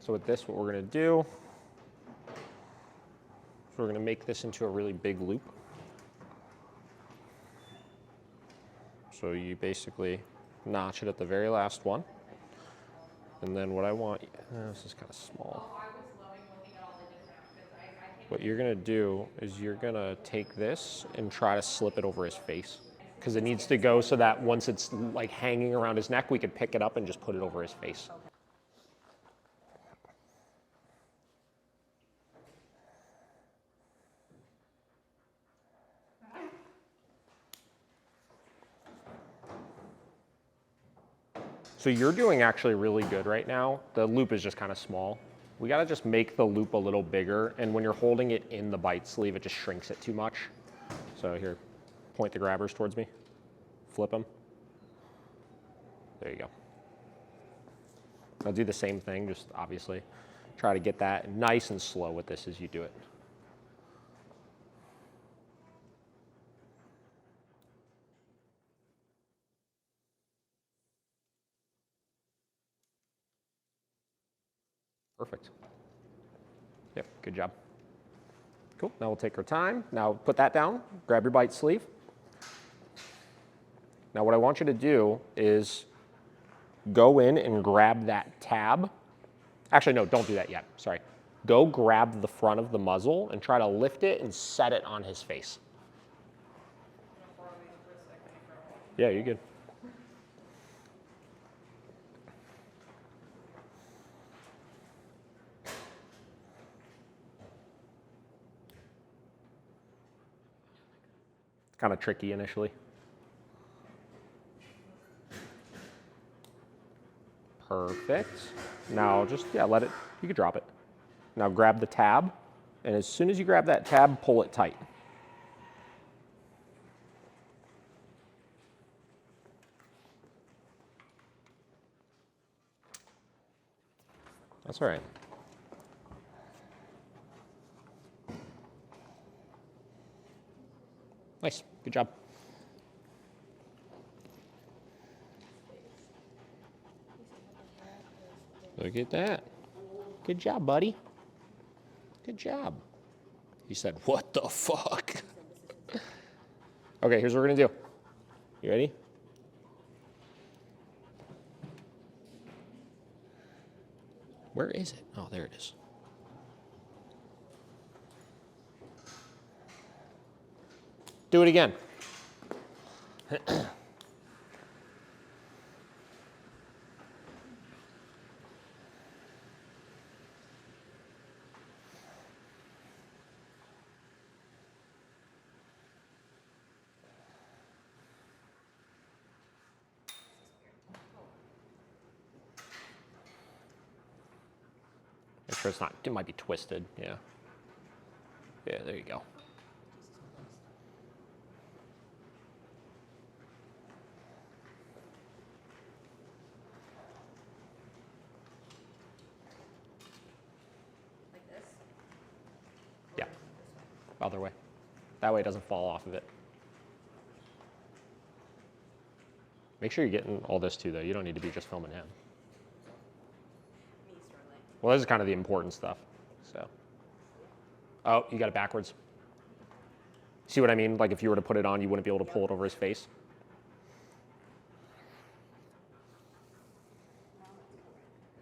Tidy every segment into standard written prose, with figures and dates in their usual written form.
So with this, what we're going to do is we're going to make this into a really big loop. So you basically notch it at the very last one. And then what I want, this is kind of small. What you're going to do is you're going to take this and try to slip it over his face. Because it needs to go so that once it's like hanging around his neck, we could pick it up and just put it over his face. So you're doing actually really good right now. The loop is just kind of small. We gotta just make the loop a little bigger, and when you're holding it in the bite sleeve, it just shrinks it too much. So here, point the grabbers towards me. Flip them. There you go. I'll do the same thing, just obviously try to get that nice and slow with this as you do it. Perfect. Yep, good job. Cool, now we'll take our time. Now put that down, grab your bite sleeve. Now what I want you to do is go in and grab that tab. Actually, no, don't do that yet, sorry. Go grab the front of the muzzle and try to lift it and set it on his face. Yeah, you're good. Kind of tricky initially. Perfect. Now just, yeah, let it, you can drop it. Now grab the tab, and as soon as you grab that tab, pull it tight. That's all right. Nice, good job. Look at that. Good job, buddy. Good job. He said, what the fuck? Okay, here's what we're gonna do. You ready? Where is it? Oh, there it is. Do it again. Make sure it's not, it might be twisted, yeah. Yeah, there you go. Like this? Yeah, other way. That way it doesn't fall off of it. Make sure you're getting all this too, though. You don't need to be just filming him. Me, Sterling. Well, this is kind of the important stuff, so. Oh, you got it backwards. See what I mean? Like if you were to put it on, you wouldn't be able to pull it over his face.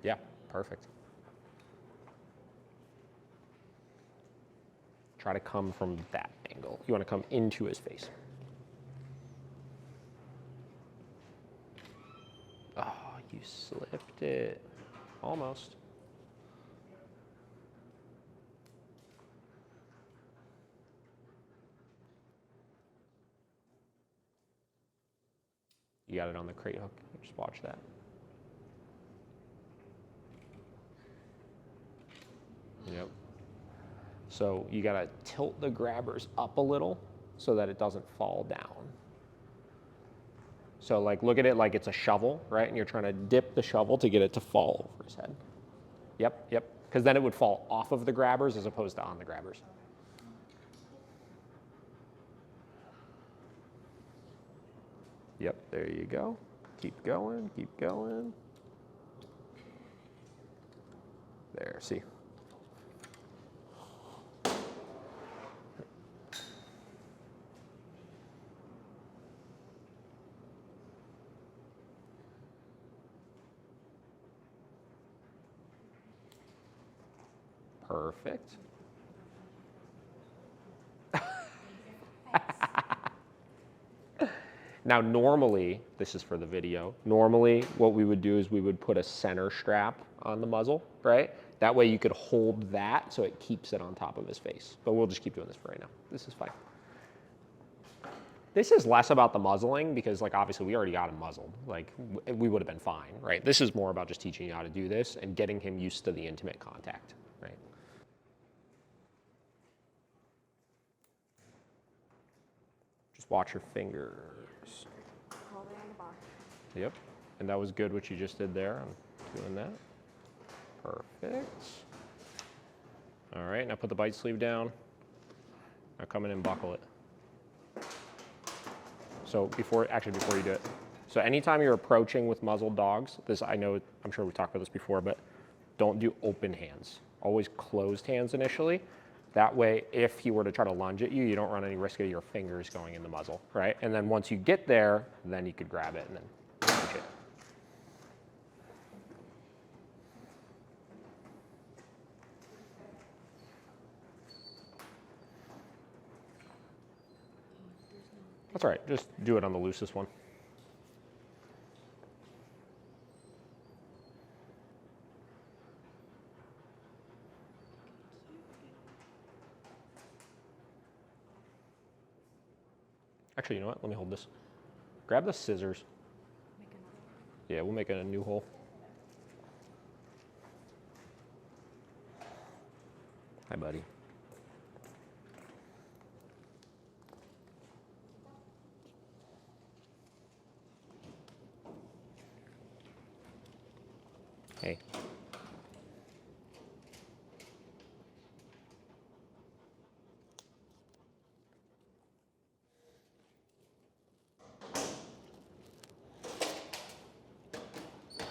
Yeah, perfect. Try to come from that angle. You want to come into his face. Oh, you slipped it. Almost. You got it on the crate hook. Just watch that. Yep. So you gotta tilt the grabbers up a little so that it doesn't fall down. So like look at it like it's a shovel, right? And you're trying to dip the shovel to get it to fall over his head. Yep, yep. Because then it would fall off of the grabbers as opposed to on the grabbers. Yep, there you go. Keep going, keep going. There, see? Perfect. Now, normally, this is for the video, normally what we would do is we would put a center strap on the muzzle, right? That way you could hold that so it keeps it on top of his face. But we'll just keep doing this for right now. This is fine. This is less about the muzzling because, like, obviously we already got him muzzled. Like, we would have been fine, right? This is more about just teaching you how to do this and getting him used to the intimate contact, right? Just watch your fingers. Hold it on the box. Yep, and that was good what you just did there. I'm doing that. Perfect. All right, now put the bite sleeve down. Now come in and buckle it. So before you do it, so anytime you're approaching with muzzled dogs, this I know, I'm sure we talked about this before, but don't do open hands. Always closed hands initially. That way, if he were to try to lunge at you, you don't run any risk of your fingers going in the muzzle, right? And then once you get there, then you could grab it and then lunge it. That's all right, just do it on the loosest one. Actually, you know what? Let me hold this. Grab the scissors. Yeah, we'll make a new hole. Hi, buddy. Hey.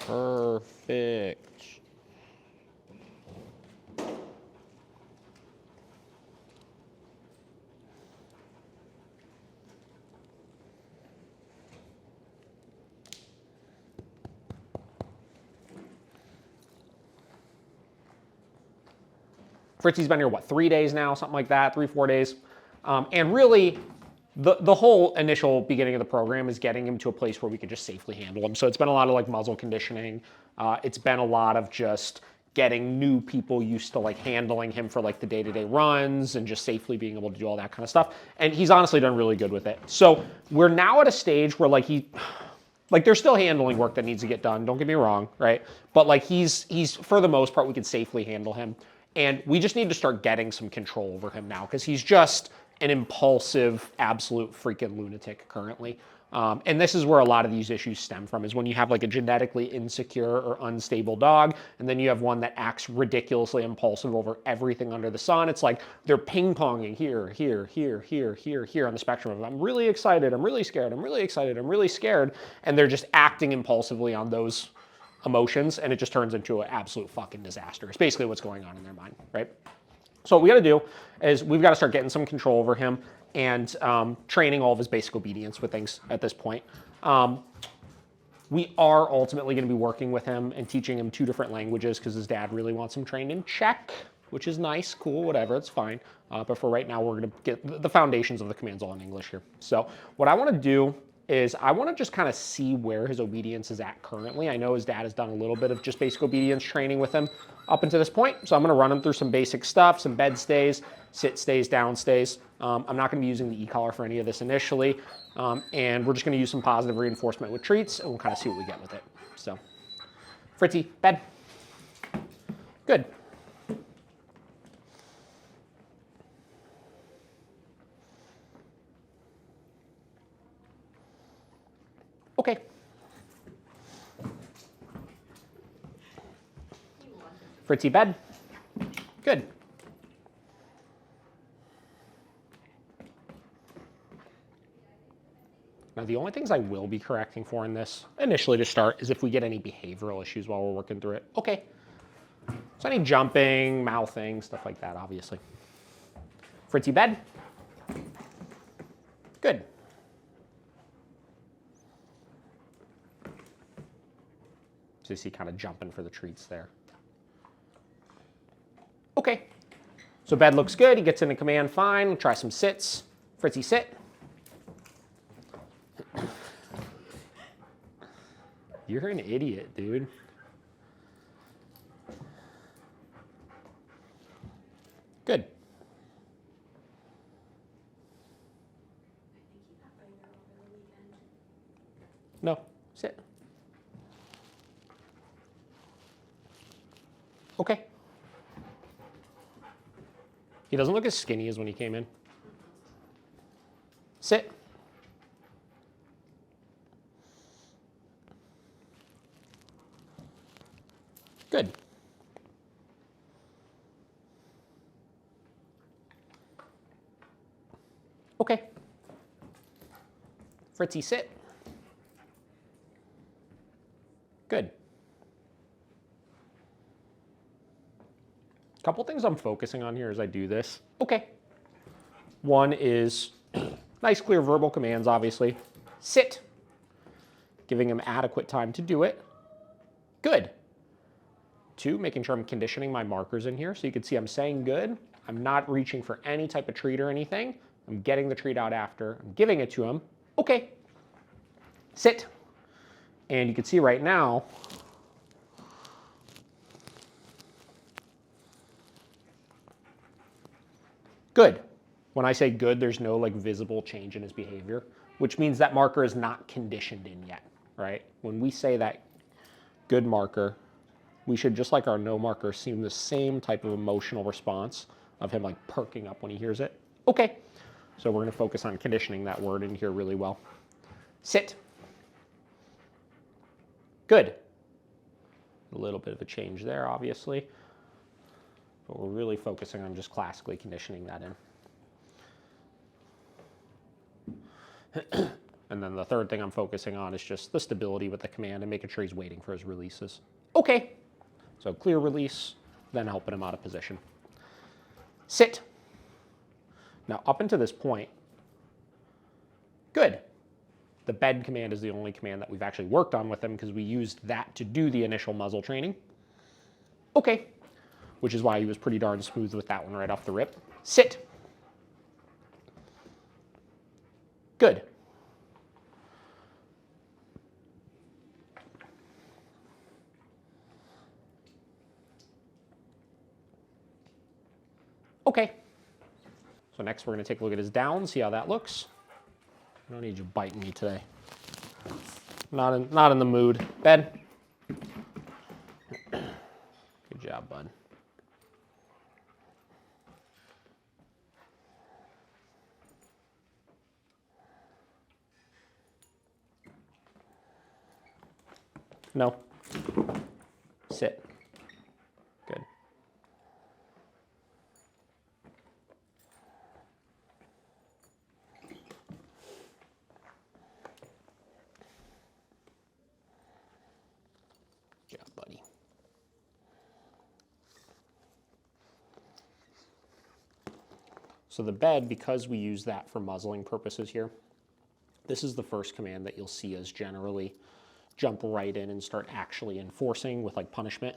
Perfect. Fritzi's been here, what, 3 days now, something like that, 3-4 days. And really, the whole initial beginning of the program is getting him to a place where we could just safely handle him. So it's been a lot of like muzzle conditioning. It's been a lot of just getting new people used to like handling him for like the day-to-day runs and just safely being able to do all that kind of stuff. And he's honestly done really good with it. So we're now at a stage where like there's still handling work that needs to get done, don't get me wrong, right? But like he's for the most part, we can safely handle him. And we just need to start getting some control over him now because he's just an impulsive, absolute freaking lunatic currently. And this is where a lot of these issues stem from, is when you have like a genetically insecure or unstable dog, and then you have one that acts ridiculously impulsive over everything under the sun. It's like they're ping-ponging here, here, here, here, here, here on the spectrum of I'm really excited, I'm really scared, I'm really excited, I'm really scared, and they're just acting impulsively on those emotions, and it just turns into an absolute fucking disaster. It's basically what's going on in their mind, right? So what we gotta do is we've gotta start getting some control over him and training all of his basic obedience with things at this point. We are ultimately gonna be working with him and teaching him 2 different languages because his dad really wants him trained in Czech, which is nice, cool, whatever, it's fine. But for right now, we're gonna get the foundations of the commands all in English here. So what I wanna do is I want to just kind of see where his obedience is at currently. I know his dad has done a little bit of just basic obedience training with him up until this point. So I'm going to run him through some basic stuff, some bed stays, sit stays, down stays. I'm not going to be using the e-collar for any of this initially. And we're just going to use some positive reinforcement with treats, and we'll kind of see what we get with it. So, Fritzi, bed. Good. Okay. Fritzi, bed. Good. Now, the only things I will be correcting for in this, initially to start, is if we get any behavioral issues while we're working through it. Okay. So any jumping, mouthing, stuff like that, obviously. Fritzi, bed. Good. So you see kind of jumping for the treats there. Okay. So bed looks good. He gets into command fine. We'll try some sits. Fritzi, sit. You're an idiot, dude. Good. No, sit. Okay. He doesn't look as skinny as when he came in. Sit. Good. Okay. Fritzi, sit. Good. A couple things I'm focusing on here as I do this. Okay. One is nice, clear verbal commands, obviously. Sit. Giving him adequate time to do it. Good. 2, making sure I'm conditioning my markers in here. So you can see I'm saying good. I'm not reaching for any type of treat or anything. I'm getting the treat out after. I'm giving it to him. Okay. Sit. And you can see right now, good. When I say good, there's no like visible change in his behavior, which means that marker is not conditioned in yet, right? When we say that good marker, we should, just like our no marker, seem the same type of emotional response of him like perking up when he hears it. Okay, so we're gonna focus on conditioning that word in here really well. Sit. Good. A little bit of a change there, obviously, but we're really focusing on just classically conditioning that in. And then the third thing I'm focusing on is just the stability with the command and making sure he's waiting for his releases. Okay. So clear release, then helping him out of position. Sit. Now up until this point, good. The bed command is the only command that we've actually worked on with him because we used that to do the initial muzzle training. Okay. Which is why he was pretty darn smooth with that one right off the rip. Sit. Good. Okay. So next we're going to take a look at his down, see how that looks. I don't need you biting me today. Not in the mood. Bed. Good job, bud. No. Sit. Good. Good job, buddy. So the bed, because we use that for muzzling purposes here, this is the first command that you'll see us generally jump right in and start actually enforcing with like punishment.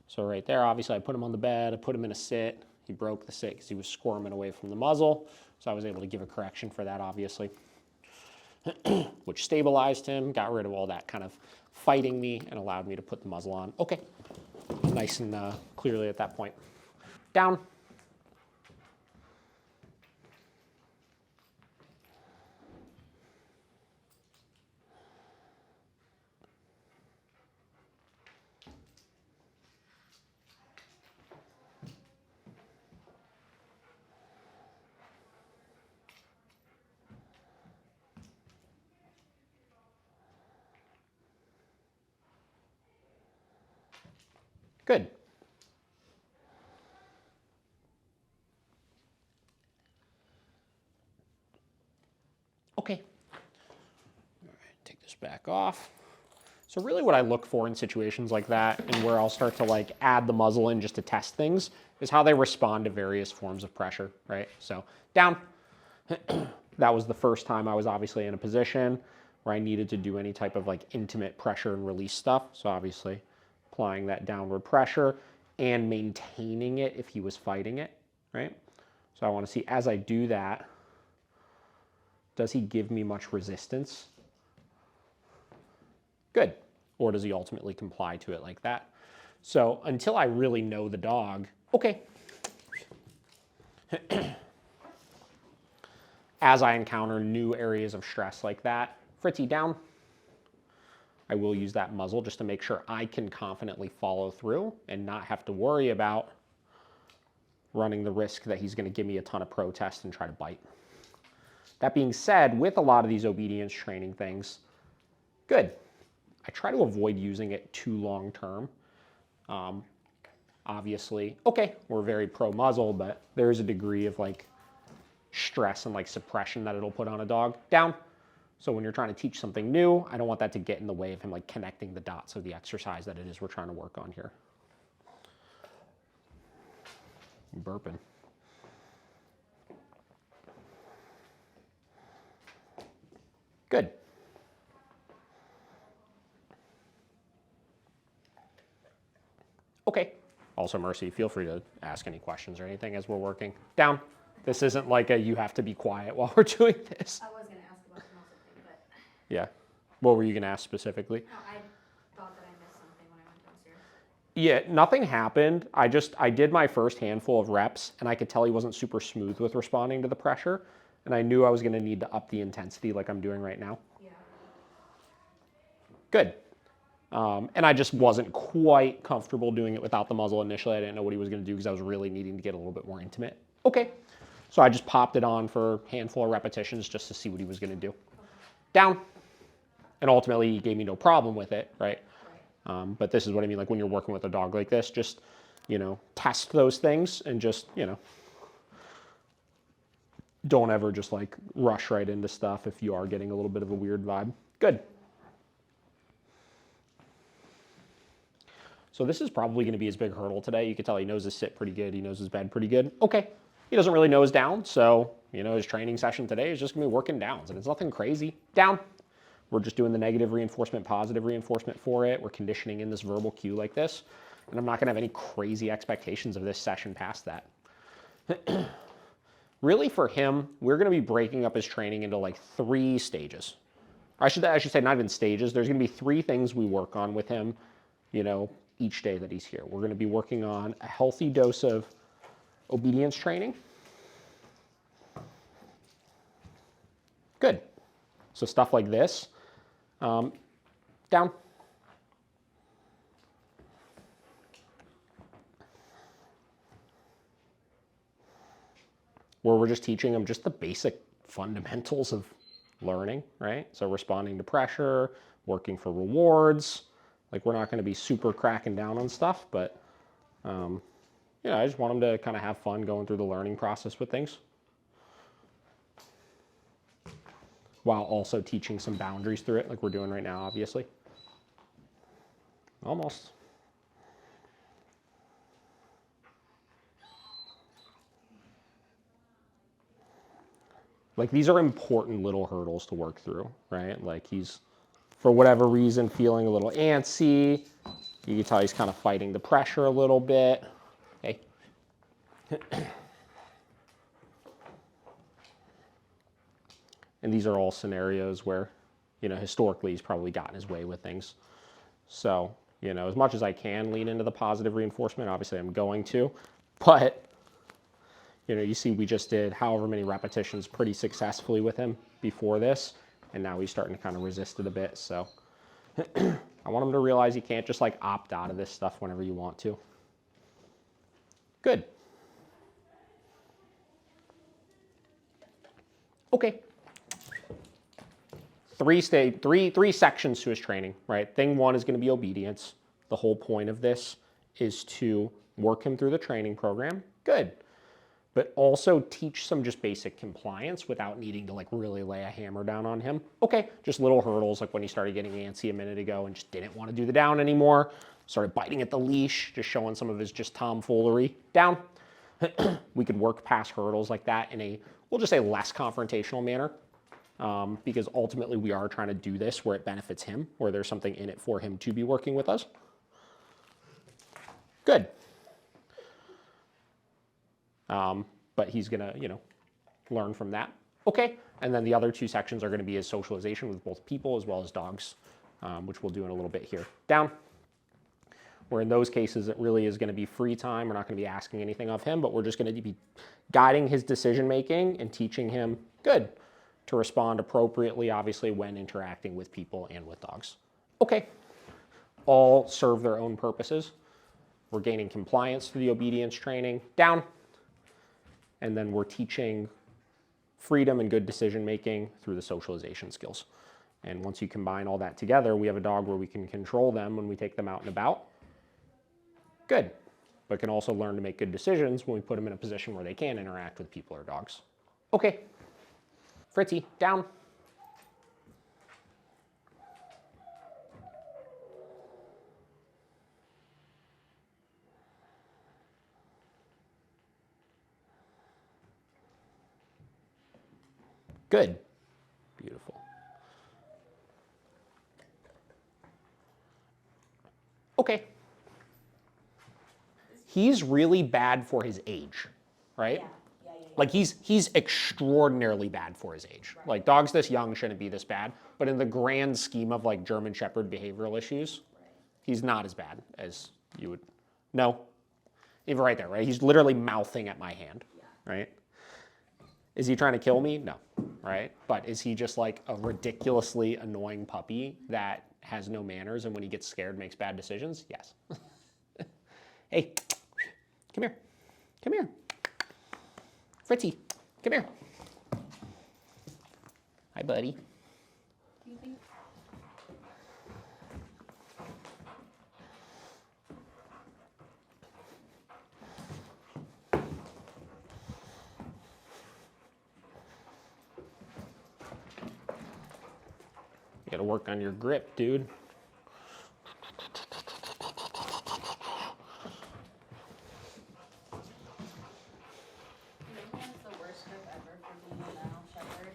So right there, obviously I put him on the bed, I put him in a sit. He broke the sit because he was squirming away from the muzzle. So I was able to give a correction for that, obviously, which stabilized him, got rid of all that kind of fighting me and allowed me to put the muzzle on. Okay, nice and clearly at that point. Down. Good. Okay. All right, take this back off. So really what I look for in situations like that and where I'll start to like add the muzzle in just to test things is how they respond to various forms of pressure, right? So down. That was the first time I was obviously in a position where I needed to do any type of like intimate pressure and release stuff. So obviously applying that downward pressure and maintaining it if he was fighting it, right? So I want to see as I do that, does he give me much resistance? Good. Or does he ultimately comply to it like that? So until I really know the dog, okay. As I encounter new areas of stress like that, Fritzi down. I will use that muzzle just to make sure I can confidently follow through and not have to worry about running the risk that he's going to give me a ton of protest and try to bite. That being said, with a lot of these obedience training things, good. I try to avoid using it too long term. Obviously, okay, we're very pro muzzle, but there is a degree of like stress and like suppression that it'll put on a dog. Down. So when you're trying to teach something new, I don't want that to get in the way of him like connecting the dots of the exercise that it is we're trying to work on here. I'm burping. Good. Okay. Also, Mercy, feel free to ask any questions or anything as we're working. Down. This isn't like a you have to be quiet while we're doing this. I was going to ask about the muscle thing, but Yeah. What were you going to ask specifically? no, I thought that I missed something when I went downstairs. Yeah, nothing happened. I did my first handful of reps, and I could tell he wasn't super smooth with responding to the pressure, and I knew I was going to need to up the intensity like I'm doing right now. Yeah. Good. And I just wasn't quite comfortable doing it without the muzzle initially. I didn't know what he was going to do because I was really needing to get a little bit more intimate. Okay. So I just popped it on for a handful of repetitions just to see what he was going to do. Down. And ultimately, he gave me no problem with it, right? But this is what I mean, like when you're working with a dog like this, just, test those things and just, don't ever just like rush right into stuff if you are getting a little bit of a weird vibe. Good. So this is probably going to be his big hurdle today. You can tell he knows his sit pretty good. He knows his bed pretty good. Okay. He doesn't really know his down. So, his training session today is just going to be working downs. And it's nothing crazy. Down. We're just doing the negative reinforcement, positive reinforcement for it. We're conditioning in this verbal cue like this. And I'm not going to have any crazy expectations of this session past that. Really for him, we're going to be breaking up his training into like 3 stages. I should say not even stages. There's going to be 3 things we work on with him, each day that he's here. We're going to be working on a healthy dose of obedience training. Good. So stuff like this. Down. Where we're just teaching them just the basic fundamentals of learning, right? So responding to pressure, working for rewards. Like we're not going to be super cracking down on stuff, but I just want them to kind of have fun going through the learning process with things, while also teaching some boundaries through it, like we're doing right now, obviously. Almost. Like these are important little hurdles to work through, right? Like he's, for whatever reason, feeling a little antsy. You can tell he's kind of fighting the pressure a little bit. Hey. And these are all scenarios where, historically he's probably gotten his way with things. So, as much as I can lean into the positive reinforcement, obviously I'm going to, but, you see we just did however many repetitions pretty successfully with him before this, and now he's starting to kind of resist it a bit. So I want him to realize you can't just like opt out of this stuff whenever you want to. Good. Okay. 3 sections to his training, right? Thing 1 is going to be obedience. The whole point of this is to work him through the training program. Good. but also teach some just basic compliance without needing to like really lay a hammer down on him. Okay, just little hurdles, like when he started getting antsy a minute ago and just didn't want to do the down anymore, started biting at the leash, just showing some of his just tomfoolery. Down. We could work past hurdles like that in a, we'll just say, less confrontational manner, because ultimately we are trying to do this where it benefits him, where there's something in it for him to be working with us. Good. But he's gonna, learn from that. Okay, and then the other two sections are gonna be his socialization with both people as well as dogs, which we'll do in a little bit here. Down. Where in those cases, it really is gonna be free time. We're not gonna be asking anything of him, but we're just gonna be guiding his decision-making and teaching him, good, to respond appropriately, obviously, when interacting with people and with dogs. Okay, all serve their own purposes. We're gaining compliance through the obedience training. Down. And then we're teaching freedom and good decision-making through the socialization skills. And once you combine all that together, we have a dog where we can control them when we take them out and about. Good. But can also learn to make good decisions when we put them in a position where they can interact with people or dogs. Okay. Fritzi, down. Good. Beautiful. Okay. He's really bad for his age, right? Yeah. Like he's extraordinarily bad for his age. Right. Like dogs this young shouldn't be this bad, but in the grand scheme of like German Shepherd behavioral issues, Right. he's not as bad as you would. No, even right there, right? He's literally mouthing at my hand, right? Is he trying to kill me? No, right? But is he just like a ridiculously annoying puppy that has no manners and when he gets scared makes bad decisions? Yes. Hey, come here. Come here. Fritzi, come here. Hi, buddy. Do you think? You gotta work on your grip, dude. You think that's the worst grip ever for being a battle shepherd?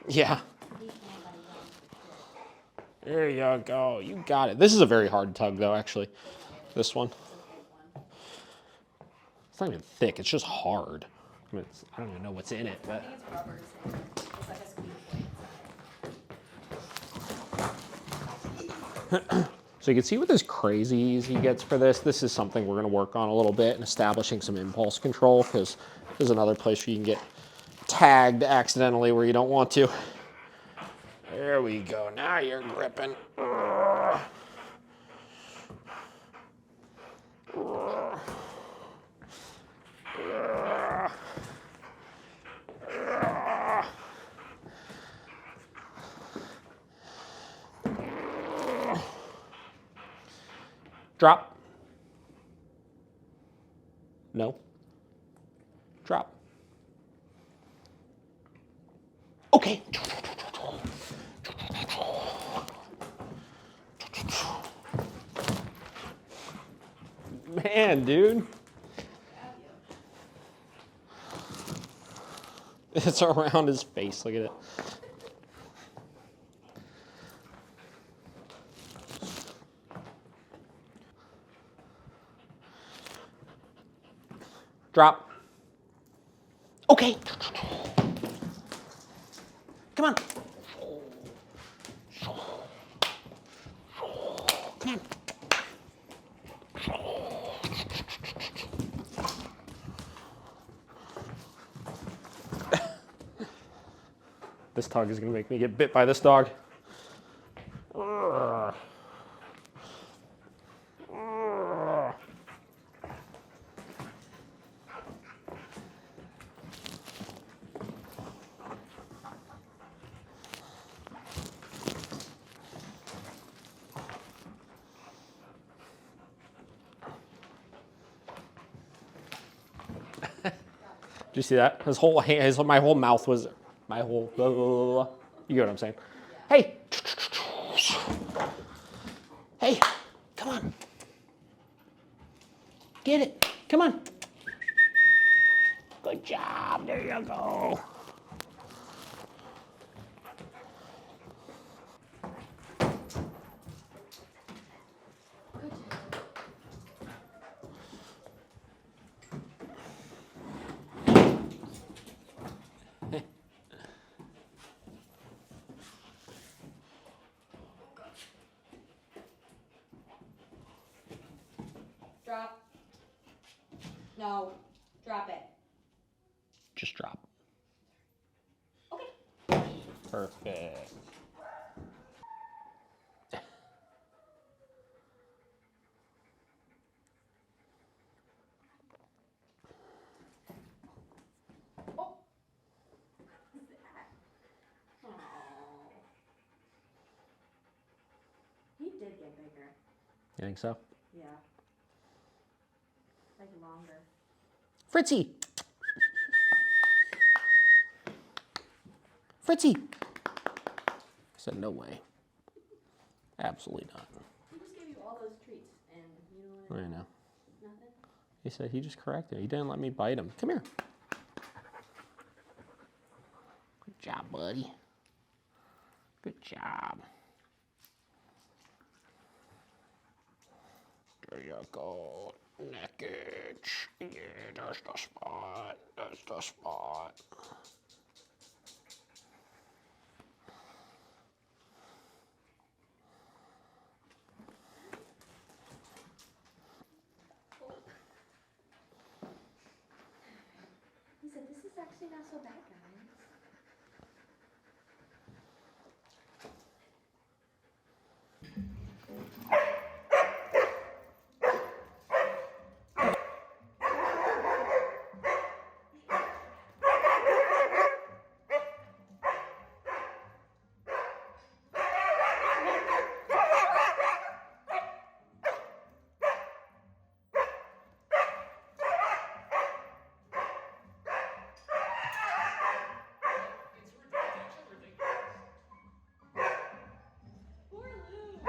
Yeah. He can't let it go. There you go. You got it. This is a very hard tug, though, actually. This one. It's a big one. It's not even thick. It's just hard. I mean, I don't even know what's in it, I but think it's rubber. It's like a squeeze plate. so you can see with as crazy as he gets for this. This is something we're going to work on a little bit and establishing some impulse control because there's another place where you can get tagged accidentally where you don't want to. There we go. Now you're gripping. Drop. No. Drop. Okay. Man, dude. It's around his face. Look at it. Drop. Okay. Come on. Come on. This tug is going to make me get bit by this dog. you see that? His whole hand, my whole mouth was, my whole, blah, blah, blah, blah. You get what I'm saying? Yeah. Hey. Hey, come on. Get it. Come on. Good job. There you go. Good job. Drop. No. Drop it. Just drop. Okay. Perfect. Oh. Oh. He did get bigger. You think so? Yeah. Like longer. Fritzi. Fritzi. I said, no way. Absolutely not. He just gave you all those treats and you know I what? know. Nothing? He said he just corrected. He didn't let me bite him. Come here. Good job, buddy. Good job. There you go. Neckage. Yeah, that's the spot. That's the spot. He said, this is actually not so bad, guys. Poor Lou.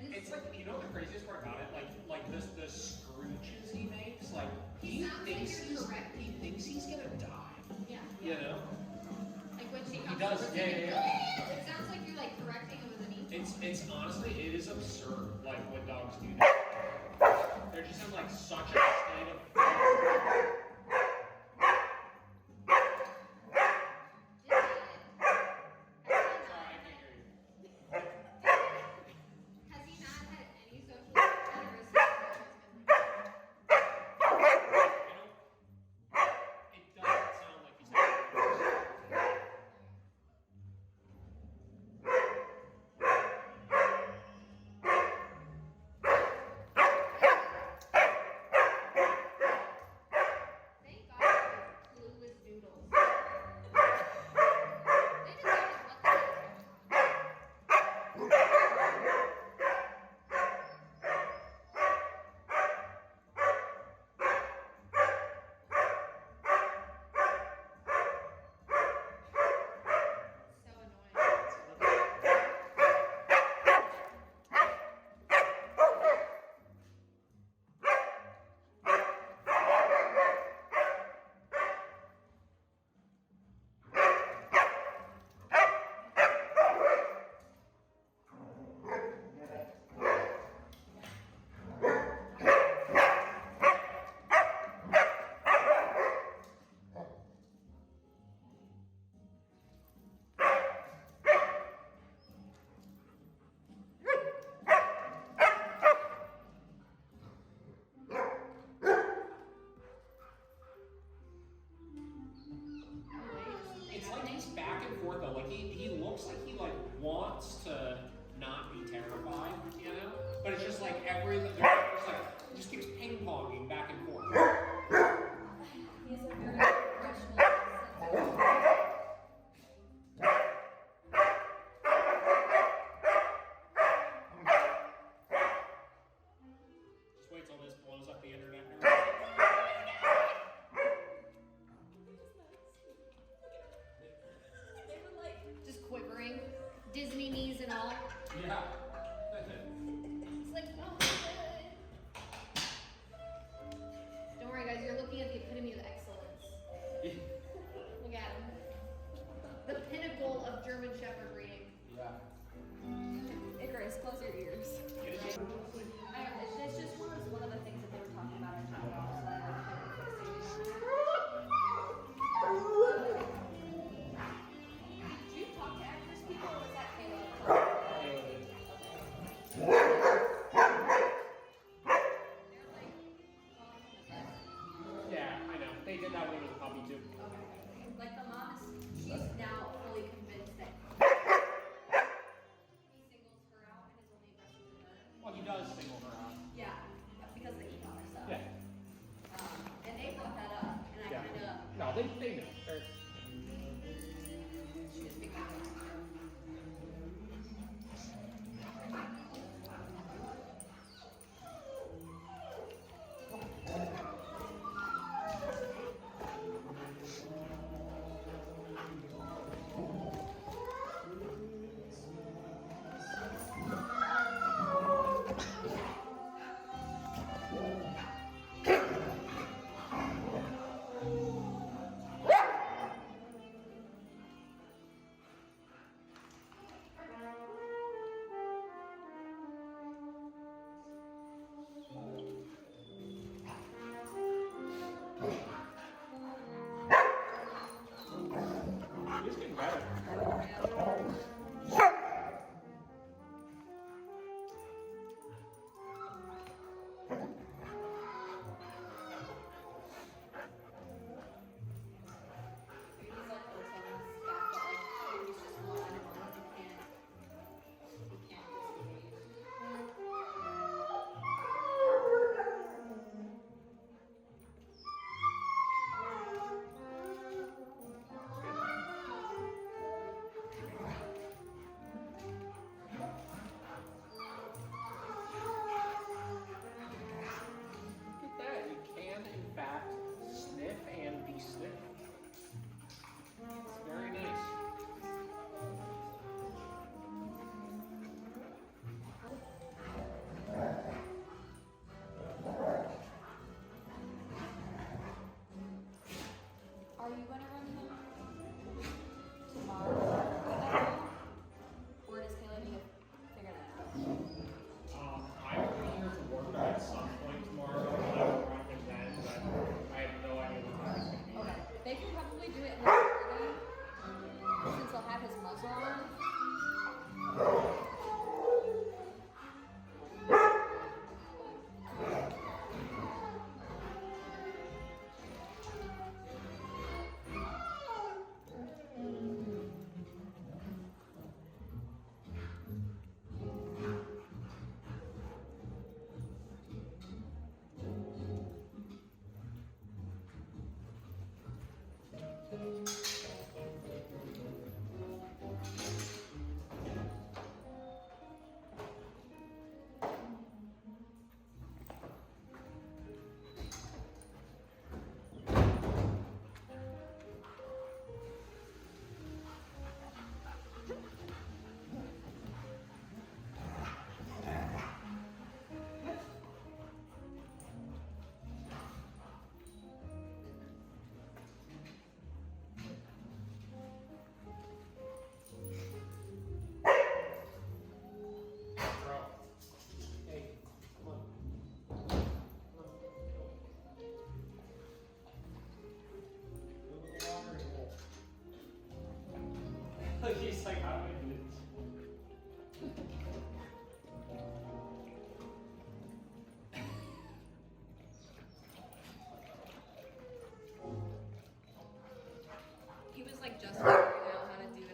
It's like, you know what the craziest part about it? Like the scrooches he makes, like he thinks he's gonna die. Yeah. You know? Like when she He comes does, over yeah, to yeah, me, yeah. it sounds like you're like correcting him with an equal. It's honestly, it is absurd, like when dogs do that. They're just in like such a state of Has he not had any social skills, or is he always been like that? It doesn't sound like he's not. and forth though. Like he looks like he like wants to not be terrified, you know? But it's just like just like just keeps ping ponging back and forth. He has a very professional sense of humor. Just wait till this blows up the internet. They were like just quivering, Disney knees and all. Yeah. It's like, oh, good. Don't worry, guys. You're looking at the epitome of excellence. Look at him. The pinnacle of German Shepherd breeding. Yeah. Icarus, close your ears. It's just one of the things that they were talking about in Child, so I had Did you talk to actress people, or was that Caleb? Yeah, I know. They did that when it was a puppy too. Like the mom is, she's now fully convinced that He singles her out and is only breastfeeding her. Well, he does single her out. yeah, because of the e-collar stuff. Yeah. And they brought that up, and I Yeah. kind of, No, they know. she was speaking of it. He's getting better. He's like those on the staff that like he's just one on one. He can't disengage. Look at that. You can, in fact, sniff and be sniffed. It's very nice. Are you gonna run him tomorrow? Or does Caleb need to figure that out? I'm going here to work at some point tomorrow. I will run him then, but I have no idea what time it's going to be. Okay. They can probably do it in the morning, since he'll have his muzzle on. Bro. Hey, come on. Move a little longer and roll. He's like, how do I do this? He was like just figuring out how to do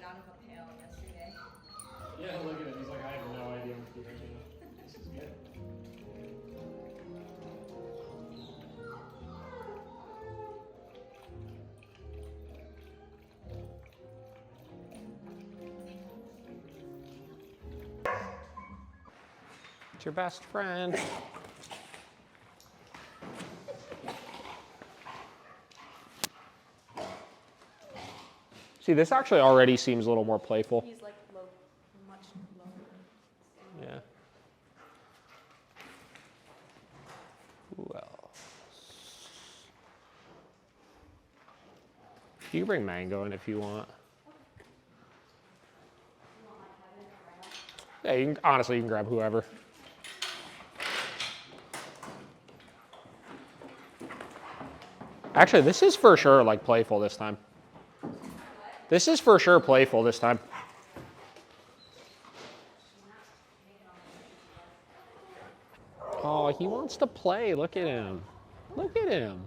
It's your best friend. See, this actually already seems a little more playful. He's like low, much lower. Yeah. Who else? You can bring Mango in if you want. Yeah, you can, honestly, you can grab whoever. Actually, this is for sure like playful this time. This is for sure playful this time. Oh, he wants to play. Look at him. Look at him.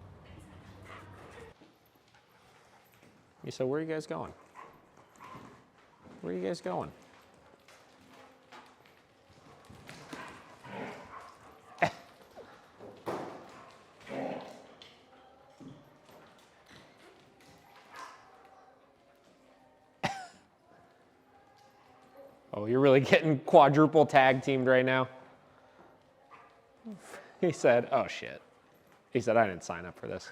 So where are you guys going? Where are you guys going? Oh, you're really getting quadruple tag teamed right now. He said, oh shit. He said, I didn't sign up for this.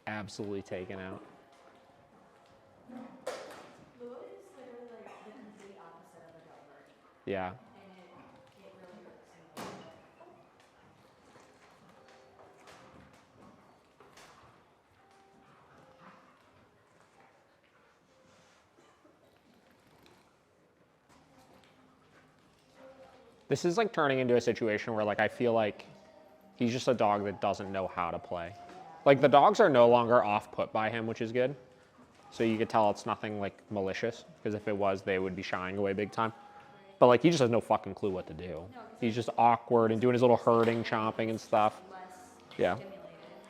Absolutely taken out. Lou is literally like the complete opposite of a Delbert. Yeah. And it really hurts me. This is like turning into a situation where like I feel like he's just a dog that doesn't know how to play. Like the dogs are no longer off put by him, which is good. So you could tell it's nothing like malicious, because if it was, they would be shying away big time. But like he just has no fucking clue what to do. He's just awkward and doing his little herding, chomping and stuff. Less Yeah.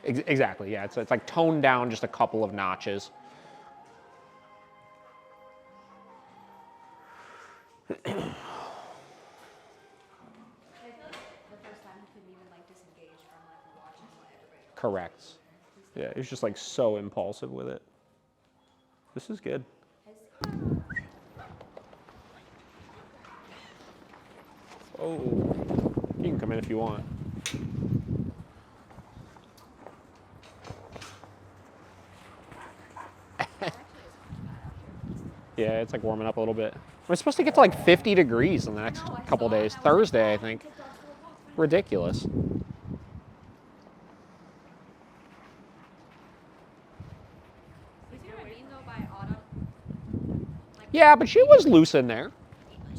stimulated. Exactly, yeah. It's like toned down just a couple of notches. I feel like the first time he couldn't even like disengage from like watching what everybody else. Correct. Yeah, he's just like so impulsive with it. This is good. Oh, you can come in if you want. Yeah, it's like warming up a little bit. We're supposed to get to like 50 degrees in the next couple days. Thursday, I think. Ridiculous. Did you know what I mean though by autumn? Like, Yeah, but she was loose in there.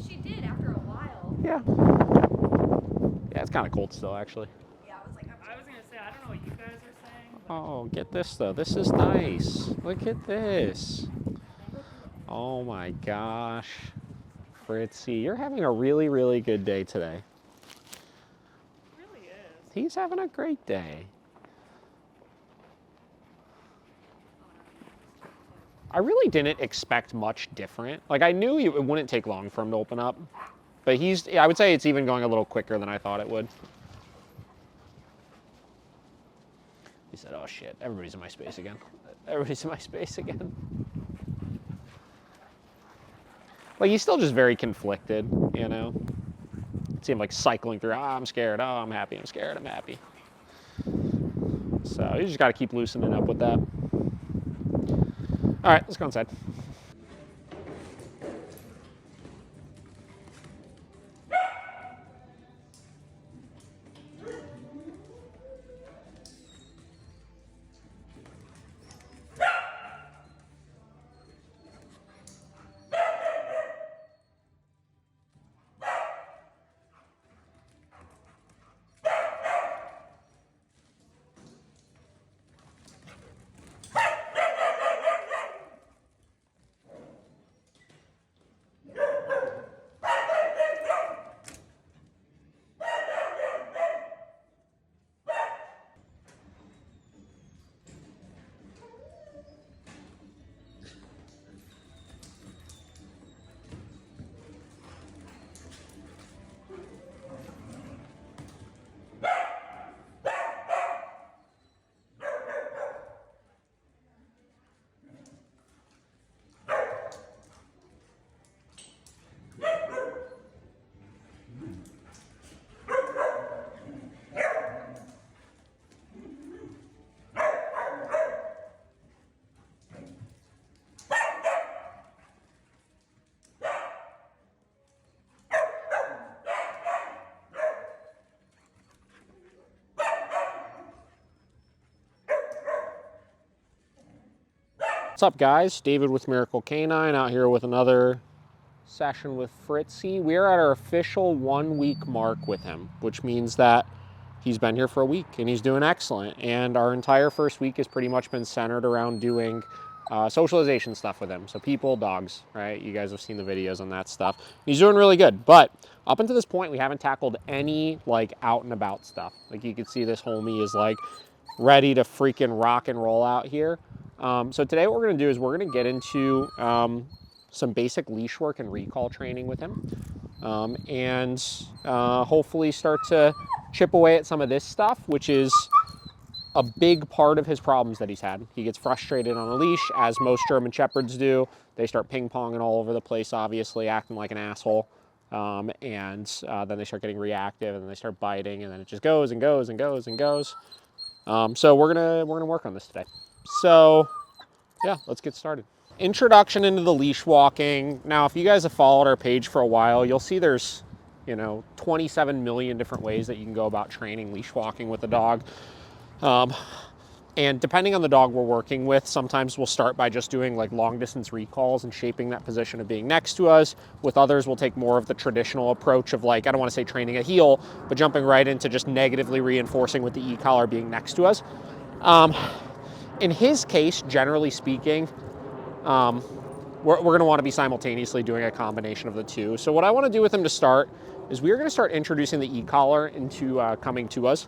she did after a while. Yeah. Yeah, it's kind of cold still, actually. Yeah, I was like, I was gonna say, I don't know what you guys are saying, but Oh, get this though. This is nice. Look at this. Oh my gosh. Fritzi, you're having a really, really good day today. it really is. He's having a great day. I really didn't expect much different. Like I knew it wouldn't take long for him to open up, but I would say it's even going a little quicker than I thought it would. He said, oh shit, everybody's in my space again. Everybody's in my space again. Like he's still just very conflicted, you know? It seemed like cycling through, I'm scared, oh, I'm happy, I'm scared, I'm happy. So you just gotta keep loosening up with that. All right, let's go inside. What's up, guys? David with Miracle Canine out here with another session with Fritzi. We are at our official 1 week mark with him, which means that he's been here for a week and he's doing excellent. And our entire first week has pretty much been centered around doing socialization stuff with him. So people, dogs, right? You guys have seen the videos on that stuff. He's doing really good. But up until this point, we haven't tackled any like out and about stuff. Like you can see this homie is like ready to freaking rock and roll out here. So today what we're gonna do is we're gonna get into some basic leash work and recall training with him. And hopefully start to chip away at some of this stuff, which is a big part of his problems that he's had. He gets frustrated on a leash, as most German Shepherds do. They start ping-ponging all over the place, obviously, acting like an asshole. And then they start getting reactive, and then they start biting, and then it just goes and goes and goes and goes. So we're gonna work on this today. So yeah, let's get started. Introduction into the leash walking. Now, if you guys have followed our page for a while, you'll see there's, 27 million different ways that you can go about training leash walking with a dog. And depending on the dog we're working with, sometimes we'll start by just doing like long distance recalls and shaping that position of being next to us. With others, we'll take more of the traditional approach of like, I don't want to say training a heel, but jumping right into just negatively reinforcing with the e-collar being next to us. In his case, generally speaking, we're going to want to be simultaneously doing a combination of the two. So what I want to do with him to start is we're going to start introducing the e-collar into coming to us.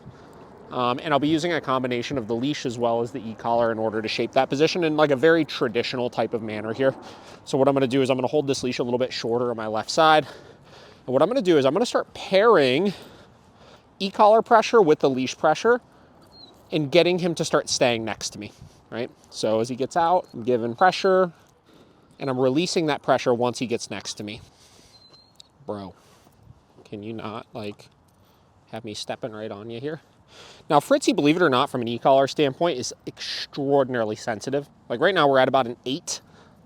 And I'll be using a combination of the leash as well as the e-collar in order to shape that position in like a very traditional type of manner here. So what I'm going to do is I'm going to hold this leash a little bit shorter on my left side. And what I'm going to do is I'm going to start pairing e-collar pressure with the leash pressure and getting him to start staying next to me, right? So as he gets out, I'm giving pressure and I'm releasing that pressure once he gets next to me. Bro, can you not like have me stepping right on you here? Now, Fritzi, believe it or not, from an e-collar standpoint, is extraordinarily sensitive. Like right now, we're at about an 8.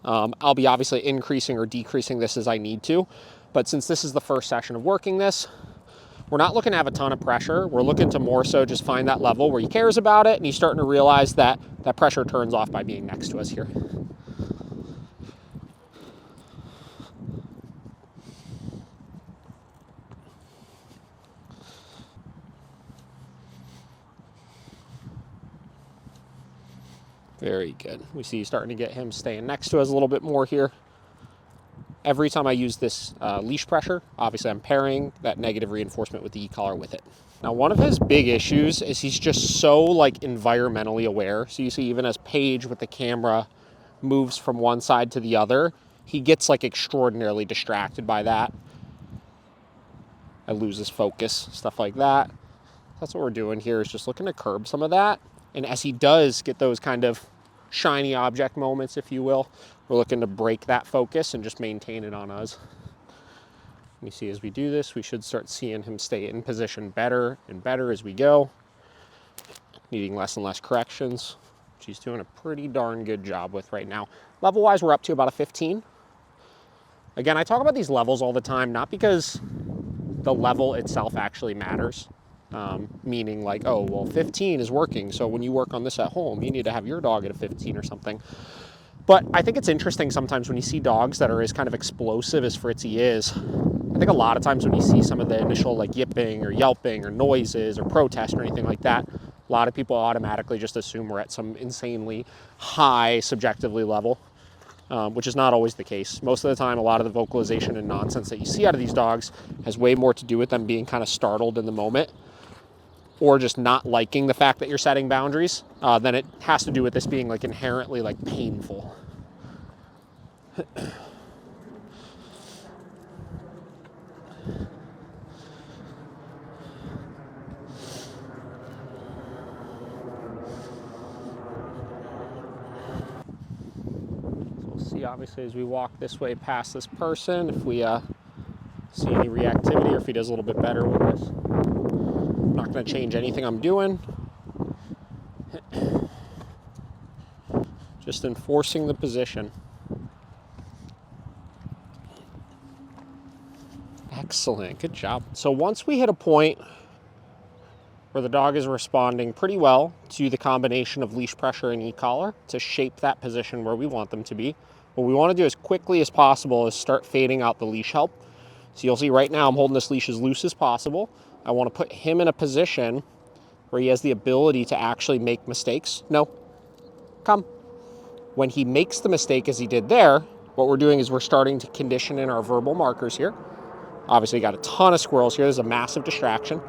I'll be obviously increasing or decreasing this as I need to. But since this is the first session of working this, we're not looking to have a ton of pressure. We're looking to more so just find that level where he cares about it and he's starting to realize that that pressure turns off by being next to us here. Very good. We see starting to get him staying next to us a little bit more here. Every time I use this leash pressure, obviously I'm pairing that negative reinforcement with the e-collar with it. Now, one of his big issues is he's just so like environmentally aware. So you see even as Paige with the camera moves from one side to the other, he gets like extraordinarily distracted by that. I lose his focus, stuff like that. That's what we're doing here, is just looking to curb some of that. And as he does get those kind of shiny object moments, if you will, we're looking to break that focus and just maintain it on us. You see as we do this, we should start seeing him stay in position better and better as we go, needing less and less corrections, which he's doing a pretty darn good job with right now. Level-wise, we're up to about a 15. Again, I talk about these levels all the time, not because the level itself actually matters. Meaning like, oh, well, 15 is working, so when you work on this at home, you need to have your dog at a 15 or something. But I think it's interesting sometimes when you see dogs that are as kind of explosive as Fritzi is. I think a lot of times when you see some of the initial like yipping or yelping or noises or protest or anything like that, a lot of people automatically just assume we're at some insanely high subjectively level, which is not always the case. Most of the time, a lot of the vocalization and nonsense that you see out of these dogs has way more to do with them being kind of startled in the moment, or just not liking the fact that you're setting boundaries, then it has to do with this being like inherently like painful. So we'll see obviously as we walk this way past this person, if we see any reactivity or if he does a little bit better with this. I'm not going to change anything I'm doing. Just enforcing the position. Excellent, good job. So once we hit a point where the dog is responding pretty well to the combination of leash pressure and e-collar to shape that position where we want them to be. What we want to do as quickly as possible is start fading out the leash help. So you'll see right now I'm holding this leash as loose as possible. I want to put him in a position where he has the ability to actually make mistakes. No, come. When he makes the mistake as he did there, what we're doing is we're starting to condition in our verbal markers here. Obviously, got a ton of squirrels here. There's a massive distraction.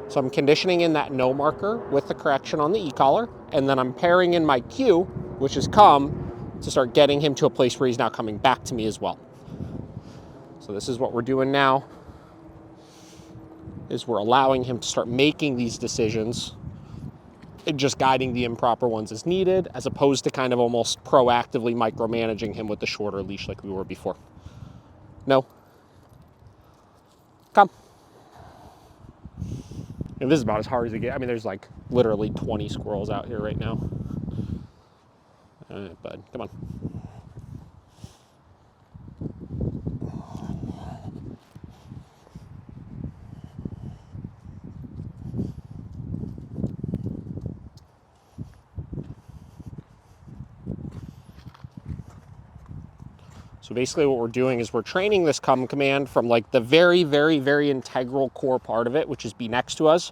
So I'm conditioning in that no marker with the correction on the e-collar, and then I'm pairing in my cue, which is come, to start getting him to a place where he's now coming back to me as well. So this is what we're doing now, is we're allowing him to start making these decisions and just guiding the improper ones as needed, as opposed to kind of almost proactively micromanaging him with the shorter leash like we were before. No. Come. And this is about as hard as it gets. I mean, there's like literally 20 squirrels out here right now. All right, bud, come on. So basically what we're doing is we're training this come command from like the very, very, very integral core part of it, which is be next to us.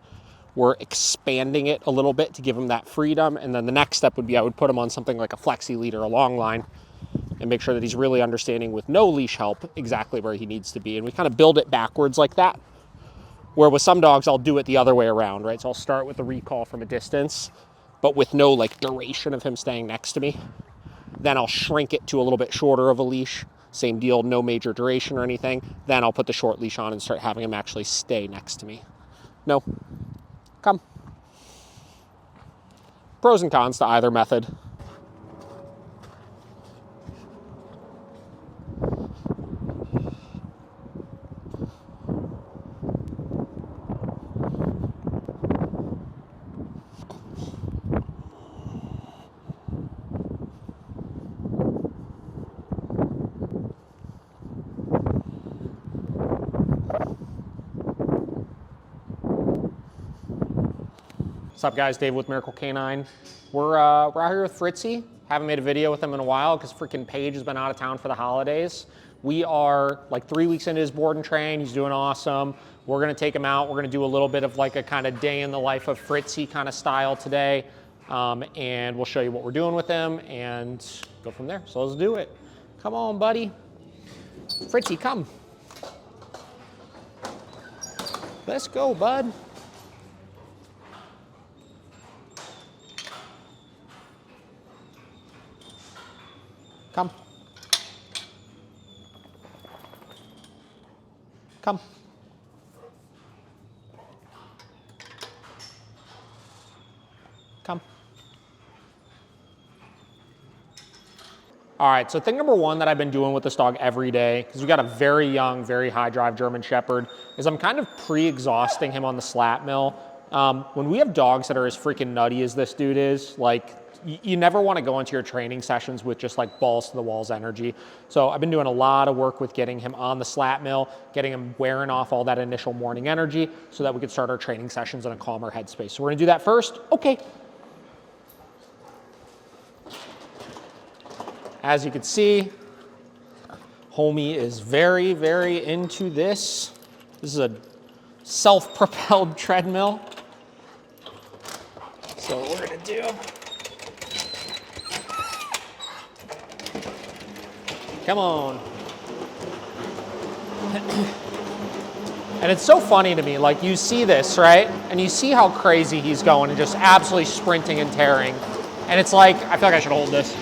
We're expanding it a little bit to give him that freedom. And then the next step would be I would put him on something like a flexi lead or a long line and make sure that he's really understanding with no leash help exactly where he needs to be. And we kind of build it backwards like that. Where with some dogs, I'll do it the other way around, right? So I'll start with the recall from a distance, but with no like duration of him staying next to me. Then I'll shrink it to a little bit shorter of a leash. Same deal, no major duration or anything. Then I'll put the short leash on and start having him actually stay next to me. No, come. Pros and cons to either method. What's up, guys? Dave with Miracle Canine. We're out here with Fritzi. Haven't made a video with him in a while because freaking Paige has been out of town for the holidays. We are like 3 weeks into his board and train. He's doing awesome. We're gonna take him out. We're gonna do a little bit of like a kind of day in the life of Fritzi kind of style today. And we'll show you what we're doing with him and go from there. So let's do it. Come on, buddy. Fritzi, come. Let's go, bud. Come. Come. Come. All right, so thing number one that I've been doing with this dog every day, because we got a very young, very high drive German Shepherd, is I'm kind of pre-exhausting him on the slat mill. When we have dogs that are as freaking nutty as this dude is, like, you never want to go into your training sessions with just like balls to the walls energy. So I've been doing a lot of work with getting him on the slat mill, getting him wearing off all that initial morning energy so that we could start our training sessions in a calmer headspace. So we're gonna do that first. Okay. As you can see, homie is very, very into this. This is a self-propelled treadmill. So what we're gonna do, come on. And it's so funny to me, like you see this, right? And you see how crazy he's going and just absolutely sprinting and tearing. And it's like, I feel like I should hold this.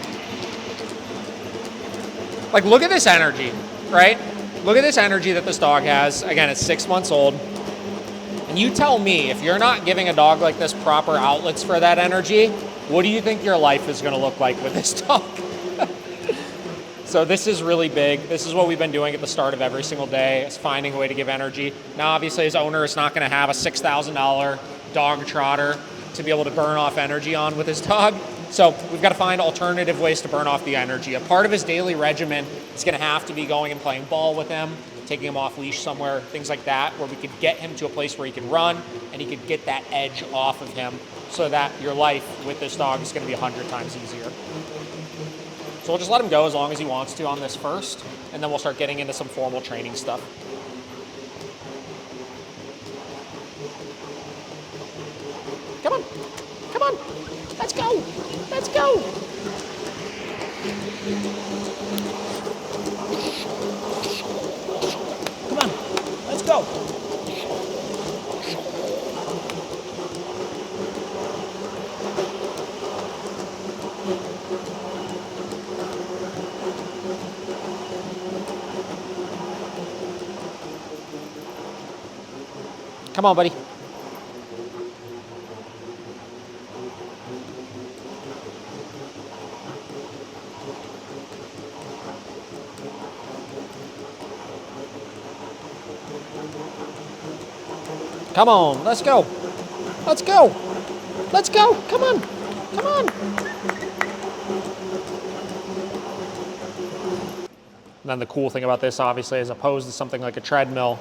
Like, look at this energy, right? Look at this energy that this dog has. Again, it's 6 months old. And you tell me, if you're not giving a dog like this proper outlets for that energy, what do you think your life is gonna look like with this dog? So this is really big. This is what we've been doing at the start of every single day, is finding a way to give energy. Now, obviously, his owner is not gonna have a $6,000 dog trotter to be able to burn off energy on with his dog. So we've got to find alternative ways to burn off the energy. A part of his daily regimen is going to have to be going and playing ball with him, taking him off leash somewhere, things like that, where we could get him to a place where he could run and he could get that edge off of him so that your life with this dog is going to be 100 times easier. So we'll just let him go as long as he wants to on this first, and then we'll start getting into some formal training stuff. Come on, come on, let's go, let's go. Come on, let's go. Come on, buddy. Come on, let's go. Let's go. Let's go. Come on. Come on. And then the cool thing about this, obviously, as opposed to something like a treadmill,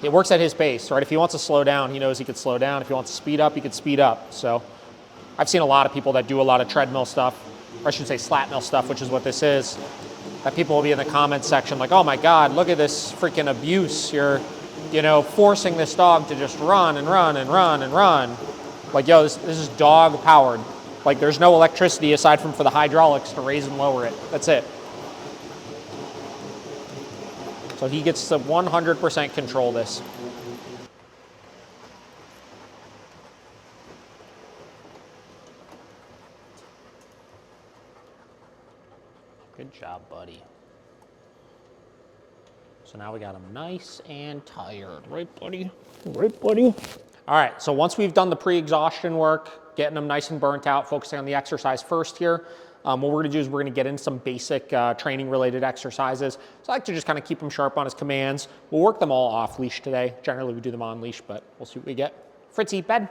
it works at his pace, right? If he wants to slow down, he knows he could slow down. If he wants to speed up, he could speed up. So I've seen a lot of people that do a lot of treadmill stuff, or I should say slat mill stuff, which is what this is, that people will be in the comments section like, oh my God, look at this freaking abuse. You're, you know, forcing this dog to just run and run and run and run. Like, yo, this is dog powered. Like, there's no electricity aside from for the hydraulics to raise and lower it. That's it. So he gets to 100% control this. Good job, buddy. So now we got him nice and tired. Right, buddy? Right, buddy? All right, so once we've done the pre-exhaustion work, getting him nice and burnt out, focusing on the exercise first here, what we're gonna do is we're gonna get into some basic training-related exercises. So I like to just kind of keep him sharp on his commands. We'll work them all off leash today. Generally, we do them on leash, but we'll see what we get. Fritzi, bed.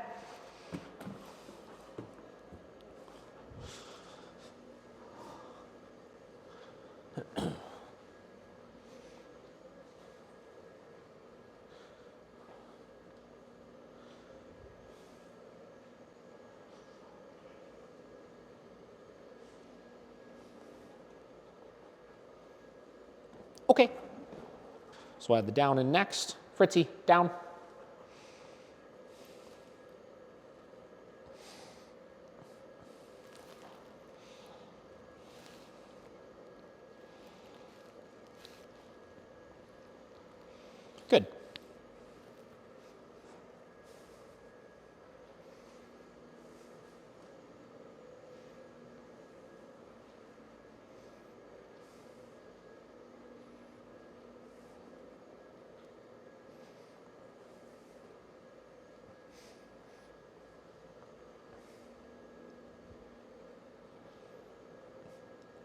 Okay. So we'll have the down in next. Fritzi, down. Good.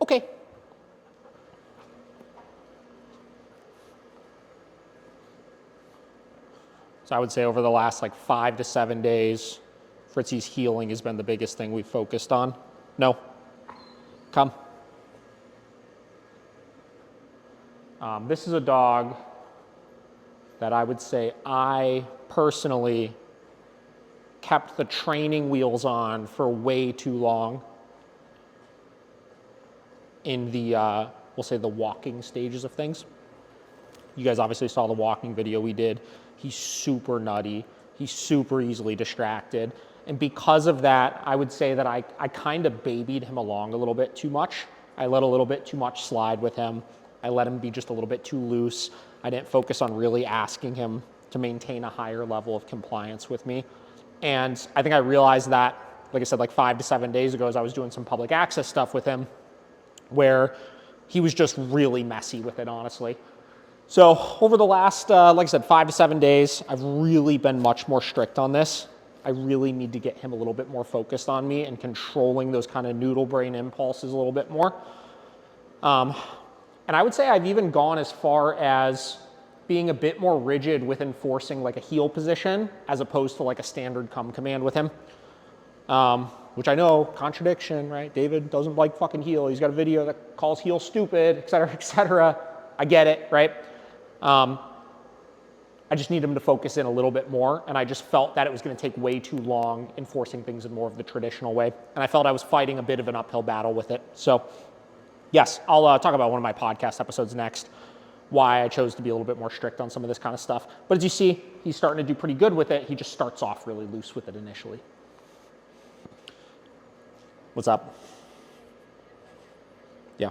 Okay. So I would say over the last like 5 to 7 days, Fritzi's healing has been the biggest thing we've focused on. No. Come. This is a dog that I would say I personally kept the training wheels on for way too long in the, we'll say the walking stages of things. You guys obviously saw the walking video we did. He's super nutty. He's super easily distracted. And because of that, I would say that I kind of babied him along a little bit too much. I let a little bit too much slide with him. I let him be just a little bit too loose. I didn't focus on really asking him to maintain a higher level of compliance with me. And I think I realized that, like I said, like 5 to 7 days ago as I was doing some public access stuff with him, where he was just really messy with it, honestly. So over the last, like I said, 5 to 7 days, I've really been much more strict on this. I really need to get him a little bit more focused on me and controlling those kind of noodle brain impulses a little bit more. And I would say I've even gone as far as being a bit more rigid with enforcing like a heel position as opposed to like a standard come command with him. Which I know, contradiction, right? David doesn't like fucking heel. He's got a video that calls heel stupid, et cetera, et cetera. I get it, right? I just need him to focus in a little bit more, and I just felt that it was going to take way too long enforcing things in more of the traditional way, and I felt I was fighting a bit of an uphill battle with it. So yes, I'll talk about one of my podcast episodes next, why I chose to be a little bit more strict on some of this kind of stuff. But as you see, he's starting to do pretty good with it. He just starts off really loose with it initially. What's up? Yeah.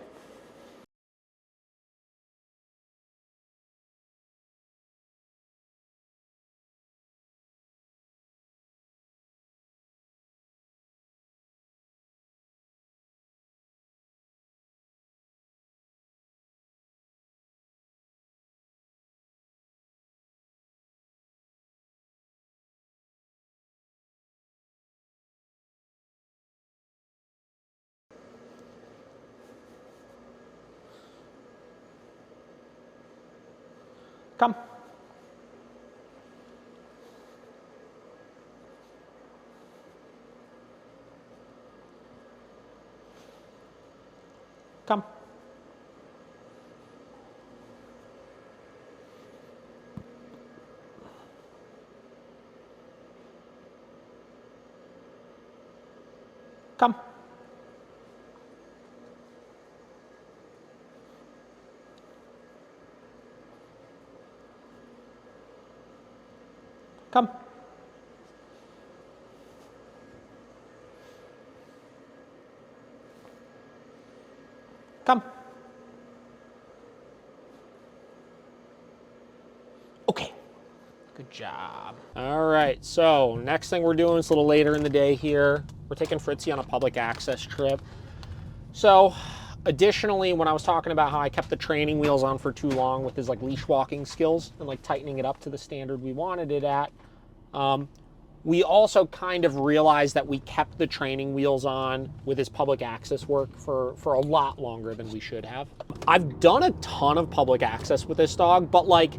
Come. Come. Come. Come. Come. Okay. Good job. All right, so next thing we're doing is a little later in the day here. We're taking Fritzi on a public access trip. So additionally, when I was talking about how I kept the training wheels on for too long with his like leash walking skills and like tightening it up to the standard we wanted it at, we also kind of realized that we kept the training wheels on with his public access work for a lot longer than we should have. I've done a ton of public access with this dog, but like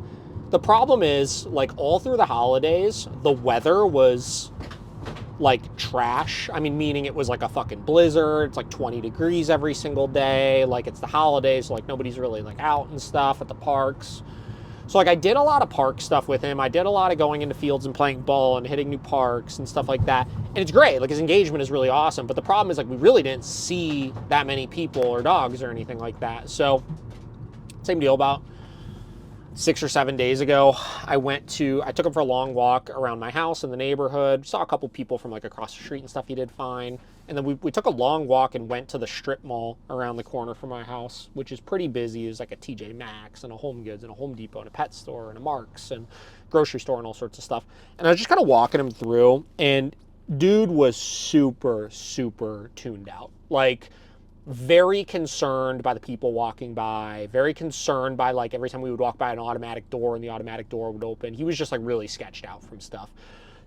the problem is like all through the holidays, the weather was like trash. I mean, meaning it was like a fucking blizzard. It's like 20 degrees every single day. Like it's the holidays, so like nobody's really like out and stuff at the parks. So like I did a lot of park stuff with him. I did a lot of going into fields and playing ball and hitting new parks and stuff like that. And it's great. Like his engagement is really awesome. But the problem is like we really didn't see that many people or dogs or anything like that. So same deal about 6 or 7 days ago. I took him for a long walk around my house in the neighborhood. Saw a couple people from like across the street and stuff. He did fine. And then we took a long walk and went to the strip mall around the corner from my house, which is pretty busy. There's like a TJ Maxx and a Home Goods and a Home Depot and a pet store and a Mark's and grocery store and all sorts of stuff. And I was just kind of walking him through, and dude was super, super tuned out. Like very concerned by the people walking by, very concerned by like every time we would walk by an automatic door and the automatic door would open. He was just like really sketched out from stuff.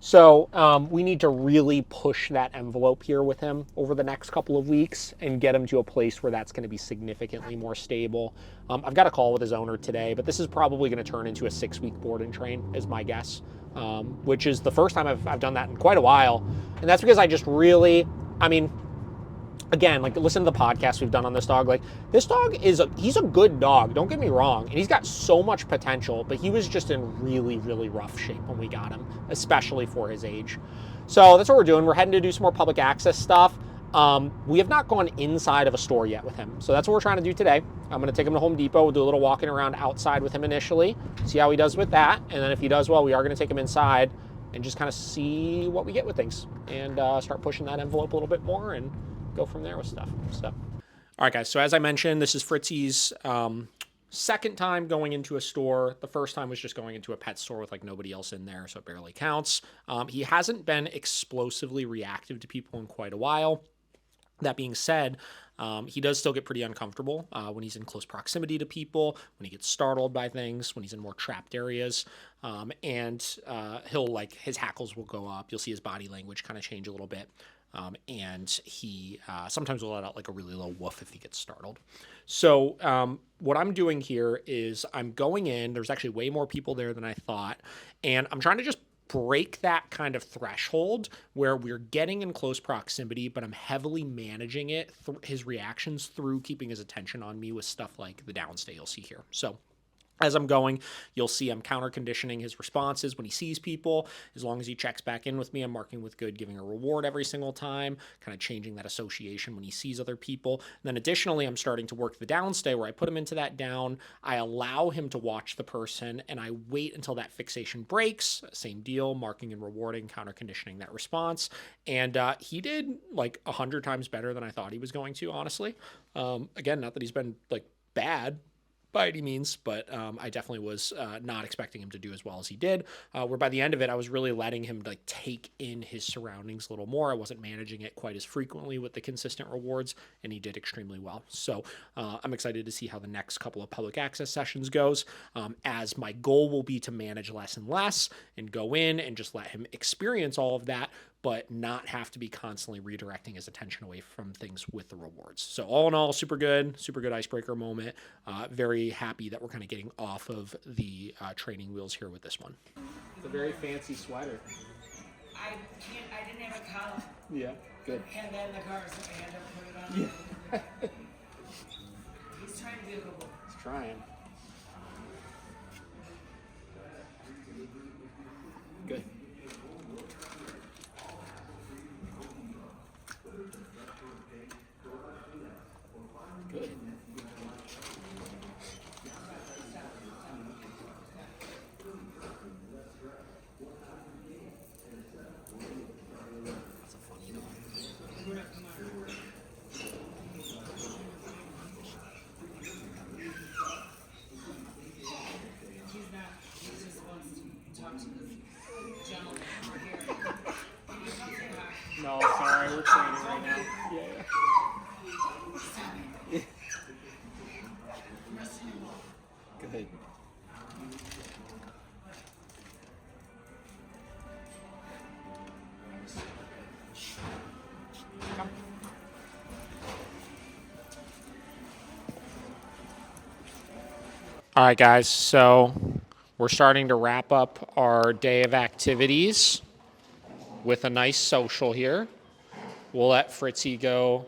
So we need to really push that envelope here with him over the next couple of weeks and get him to a place where that's going to be significantly more stable. I've got a call with his owner today, but this is probably going to turn into a 6-week board and train is my guess, which is the first time I've done that in quite a while. And that's because I just really, I mean, again, like listen to the podcast we've done on this dog. Like this dog he's a good dog, don't get me wrong. And he's got so much potential, but he was just in really, really rough shape when we got him, especially for his age. So that's what we're doing. We're heading to do some more public access stuff. We have not gone inside of a store yet with him. So that's what we're trying to do today. I'm going to take him to Home Depot. We'll do a little walking around outside with him initially, see how he does with that. And then if he does well, we are going to take him inside and just kind of see what we get with things and start pushing that envelope a little bit more and go from there with stuff. So, all right, guys. So as I mentioned, this is Fritzi's second time going into a store. The first time was just going into a pet store with like nobody else in there, so it barely counts. He hasn't been explosively reactive to people in quite a while. That being said, he does still get pretty uncomfortable when he's in close proximity to people, when he gets startled by things, when he's in more trapped areas, and he'll like his hackles will go up. You'll see his body language kind of change a little bit. And he sometimes will let out like a really low woof if he gets startled. So what I'm doing here is I'm going in. There's actually way more people there than I thought. And I'm trying to just break that kind of threshold where we're getting in close proximity, but I'm heavily managing his reactions through keeping his attention on me with stuff like the downstay you'll see here. So As I'm going, you'll see I'm counter conditioning his responses when he sees people. As long as he checks back in with me, I'm marking with good, giving a reward every single time, kind of changing that association when he sees other people. And then additionally, I'm starting to work the downstay where I put him into that down. I allow him to watch the person and I wait until that fixation breaks. Same deal, marking and rewarding, counter conditioning that response. And he did like 100 times better than I thought he was going to, honestly. Again, not that he's been like bad by any means, but I definitely was not expecting him to do as well as he did. Where by the end of it, I was really letting him like take in his surroundings a little more. I wasn't managing it quite as frequently with the consistent rewards, and he did extremely well. So I'm excited to see how the next couple of public access sessions goes, as my goal will be to manage less and less and go in and just let him experience all of that, but not have to be constantly redirecting his attention away from things with the rewards. So all in all, super good icebreaker moment. Very happy that we're kind of getting off of the training wheels here with this one. It's a very fancy sweater. I didn't have a collar. Yeah, good. I had that in the car, so I had to put it on. Yeah. He's trying to be a good boy. He's trying. Good. Good. That's a funny dog. He's not. He just wants to talk to the gentleman over here. Can you come say hi? No, sorry, we're training right now. Yeah. Good. Come. All right, guys, so we're starting to wrap up our day of activities with a nice social here. We'll let Fritzi go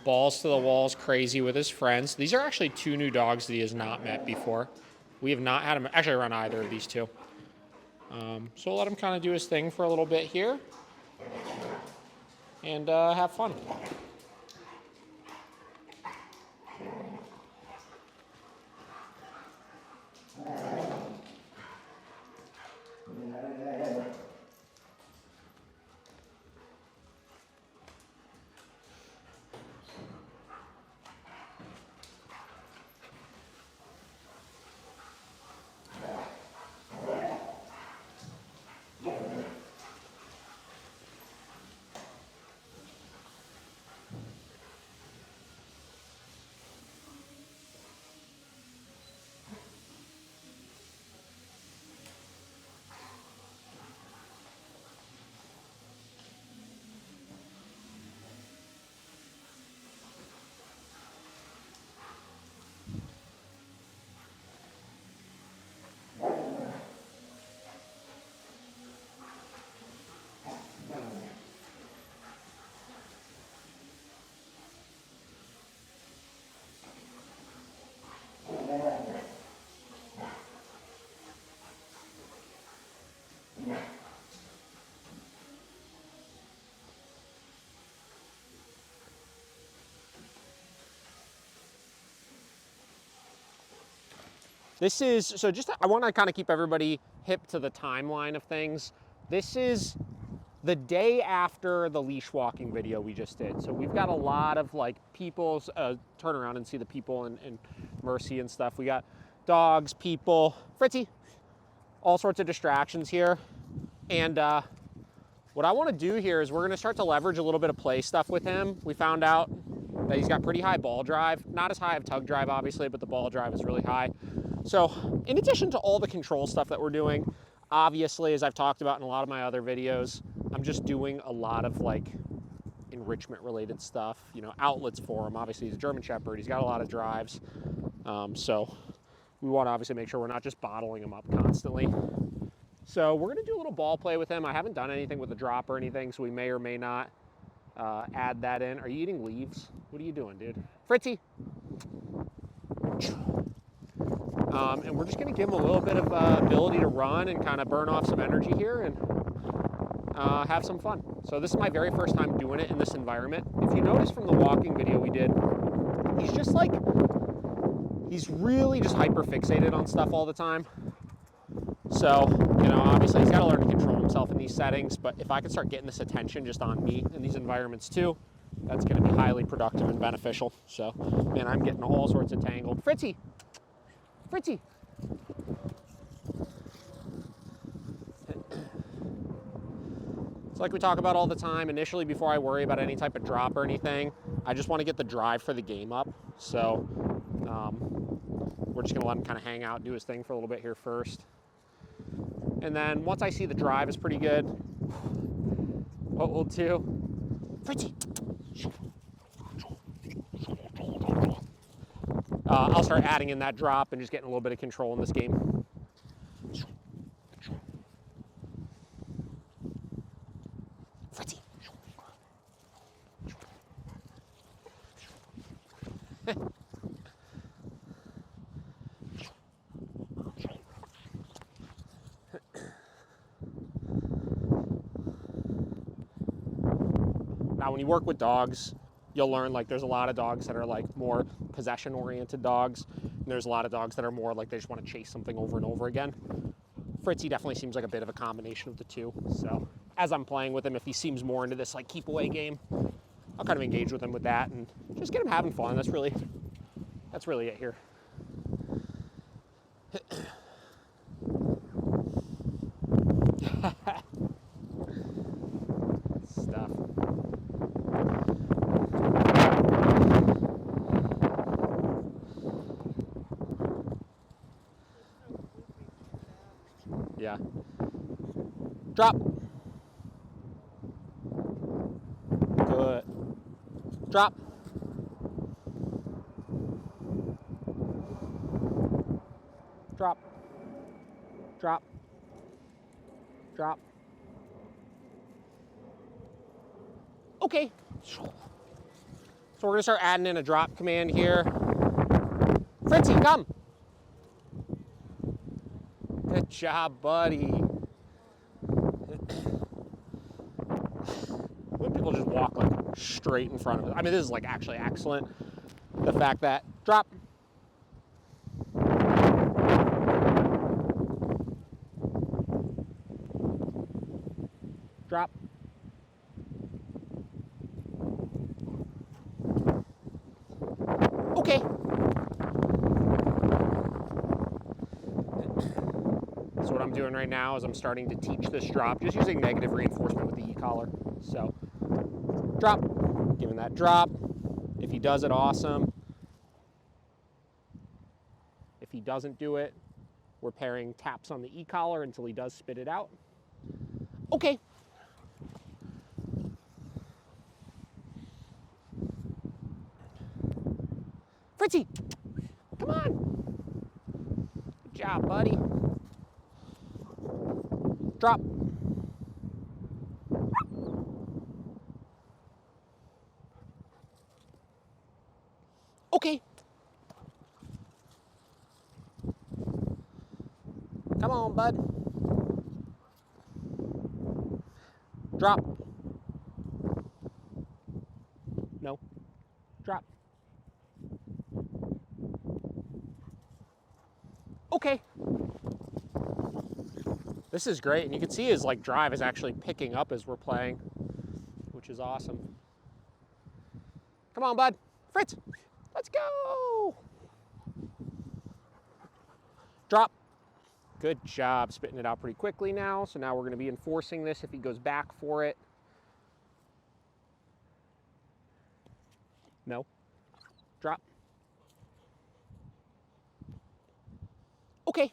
balls to the walls crazy with his friends. These are actually two new dogs that he has not met before. We have not had him actually around either of these two. So we'll let him kind of do his thing for a little bit here and have fun. This is, so just, I want to kind of keep everybody hip to the timeline of things. This is the day after the leash walking video we just did. So we've got a lot of like people's, turn around and see the people and Mercy and stuff. We got dogs, people, Fritzi, all sorts of distractions here. And what I want to do here is we're going to start to leverage a little bit of play stuff with him. We found out that he's got pretty high ball drive. Not as high of tug drive, obviously, but the ball drive is really high. So in addition to all the control stuff that we're doing, obviously, as I've talked about in a lot of my other videos, I'm just doing a lot of like enrichment related stuff, you know, outlets for him. Obviously, he's a German Shepherd. He's got a lot of drives. So we want to obviously make sure we're not just bottling him up constantly. So we're going to do a little ball play with him. I haven't done anything with the drop or anything, so we may or may not add that in. Are you eating leaves? What are you doing, dude? Fritzy. And we're just gonna give him a little bit of ability to run and kind of burn off some energy here and have some fun. So this is my very first time doing it in this environment. If you notice from the walking video we did, he's just like, he's really just hyper fixated on stuff all the time. So, you know, obviously he's got to learn to control himself in these settings, but if I can start getting this attention just on me in these environments too, that's going to be highly productive and beneficial. So, man, I'm getting all sorts of tangled. Fritzi! Fritzi! It's like we talk about all the time, initially before I worry about any type of drop or anything, I just want to get the drive for the game up. So, we're just going to let him kind of hang out and do his thing for a little bit here first. And then once I see the drive is pretty good, what we'll do, Fritzi, I'll start adding in that drop and just getting a little bit of control in this game. Fritzi. Now, when you work with dogs, you'll learn like there's a lot of dogs that are like more possession-oriented dogs, and there's a lot of dogs that are more like they just want to chase something over and over again. Fritzi definitely seems like a bit of a combination of the two. So as I'm playing with him, if he seems more into this like keep away game, I'll kind of engage with him with that and just get him having fun. That's really it here. Stuff. Yeah. Drop. Good. Drop. Drop. Drop. Drop. Okay. So we're gonna start adding in a drop command here. Fritzi, come. Good job, buddy. When people just walk like straight in front of us. I mean, this is like actually excellent. The fact that drop. Drop. Okay. So what I'm doing right now is I'm starting to teach this drop, just using negative reinforcement with the e-collar. So drop, give him that drop. If he does it, awesome. If he doesn't do it, we're pairing taps on the e-collar until he does spit it out. Okay. Fritzi, come on. Good job, buddy. Drop. Okay. Come on, bud. Drop. No. Drop. Okay. This is great, and you can see his like drive is actually picking up as we're playing, which is awesome. Come on, bud. Fritz, let's go. Drop. Good job spitting it out pretty quickly now. So now we're gonna be enforcing this if he goes back for it. No. Drop. Okay.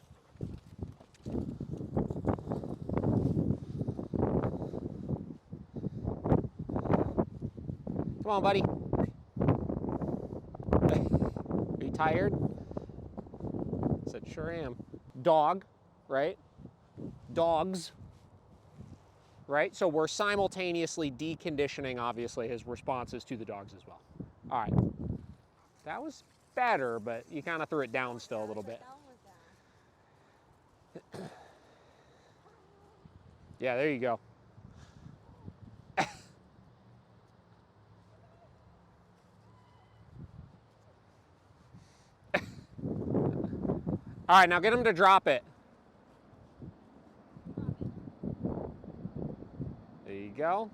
Come on, buddy. Are you tired? I said, sure am. Dog, right? Dogs, right? So we're simultaneously deconditioning, obviously, his responses to the dogs as well. All right. That was better, but you kind of threw it down still a little bit. Yeah, there you go. All right, now get him to drop it. There you go.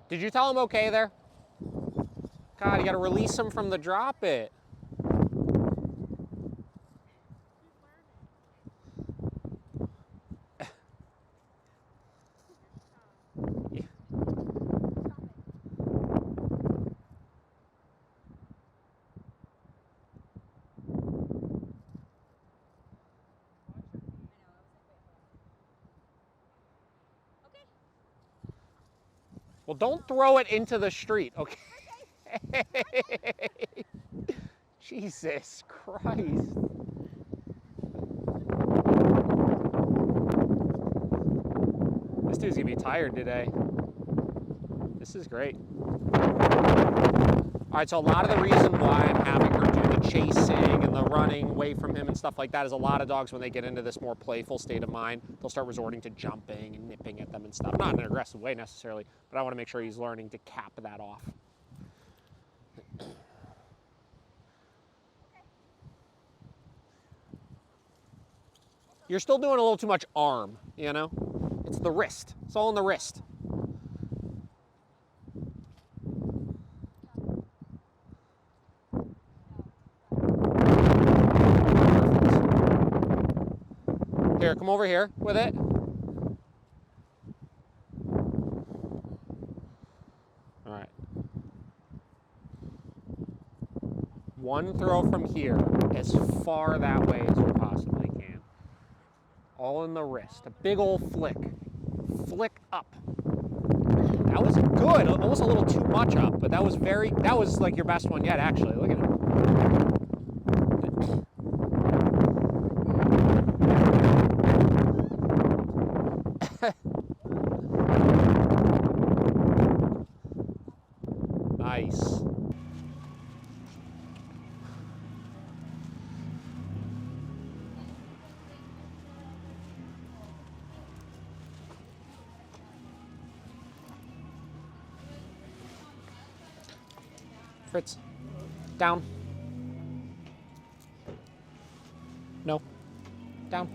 Did you tell him okay there? God, you gotta release him from the drop it. Well, don't throw it into the street, okay? Jesus Christ. This dude's gonna be tired today. This is great. All right, so a lot of the reason why I'm having her do the chasing and the running away from him and stuff like that is a lot of dogs, when they get into this more playful state of mind, they'll start resorting to jumping and nipping at them and stuff. Not in an aggressive way necessarily, but I want to make sure he's learning to cap that off. You're still doing a little too much arm, you know? It's the wrist. It's all in the wrist. Here, come over here with it. All right. One throw from here, as far that way as you possibly can. All in the wrist. A big old flick. Flick up. That was good. Almost a little too much up, but that was like your best one yet, actually. Look at it. Nice. Fritz, down. No, down.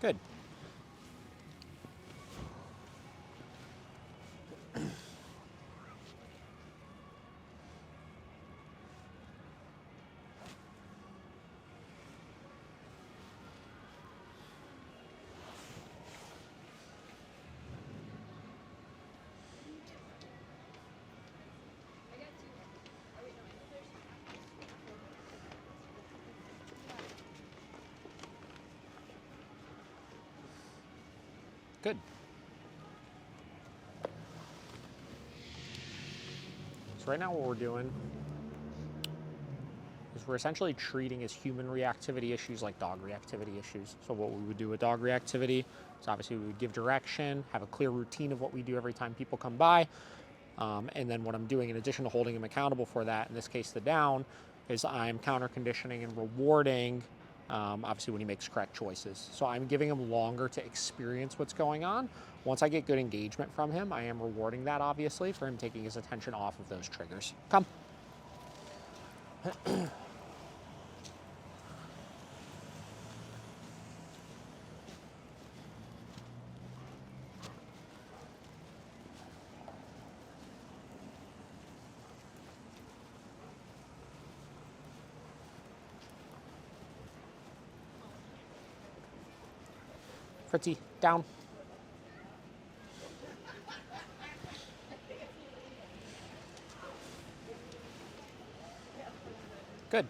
Good. Good. So right now what we're doing is we're essentially treating as human reactivity issues like dog reactivity issues. So what we would do with dog reactivity is obviously we would give direction, have a clear routine of what we do every time people come by. And then what I'm doing in addition to holding them accountable for that, in this case the down, is I'm counter conditioning and rewarding obviously when he makes correct choices. So I'm giving him longer to experience what's going on. Once I get good engagement from him, I am rewarding that obviously for him taking his attention off of those triggers. Come. Fritzi, down. Good.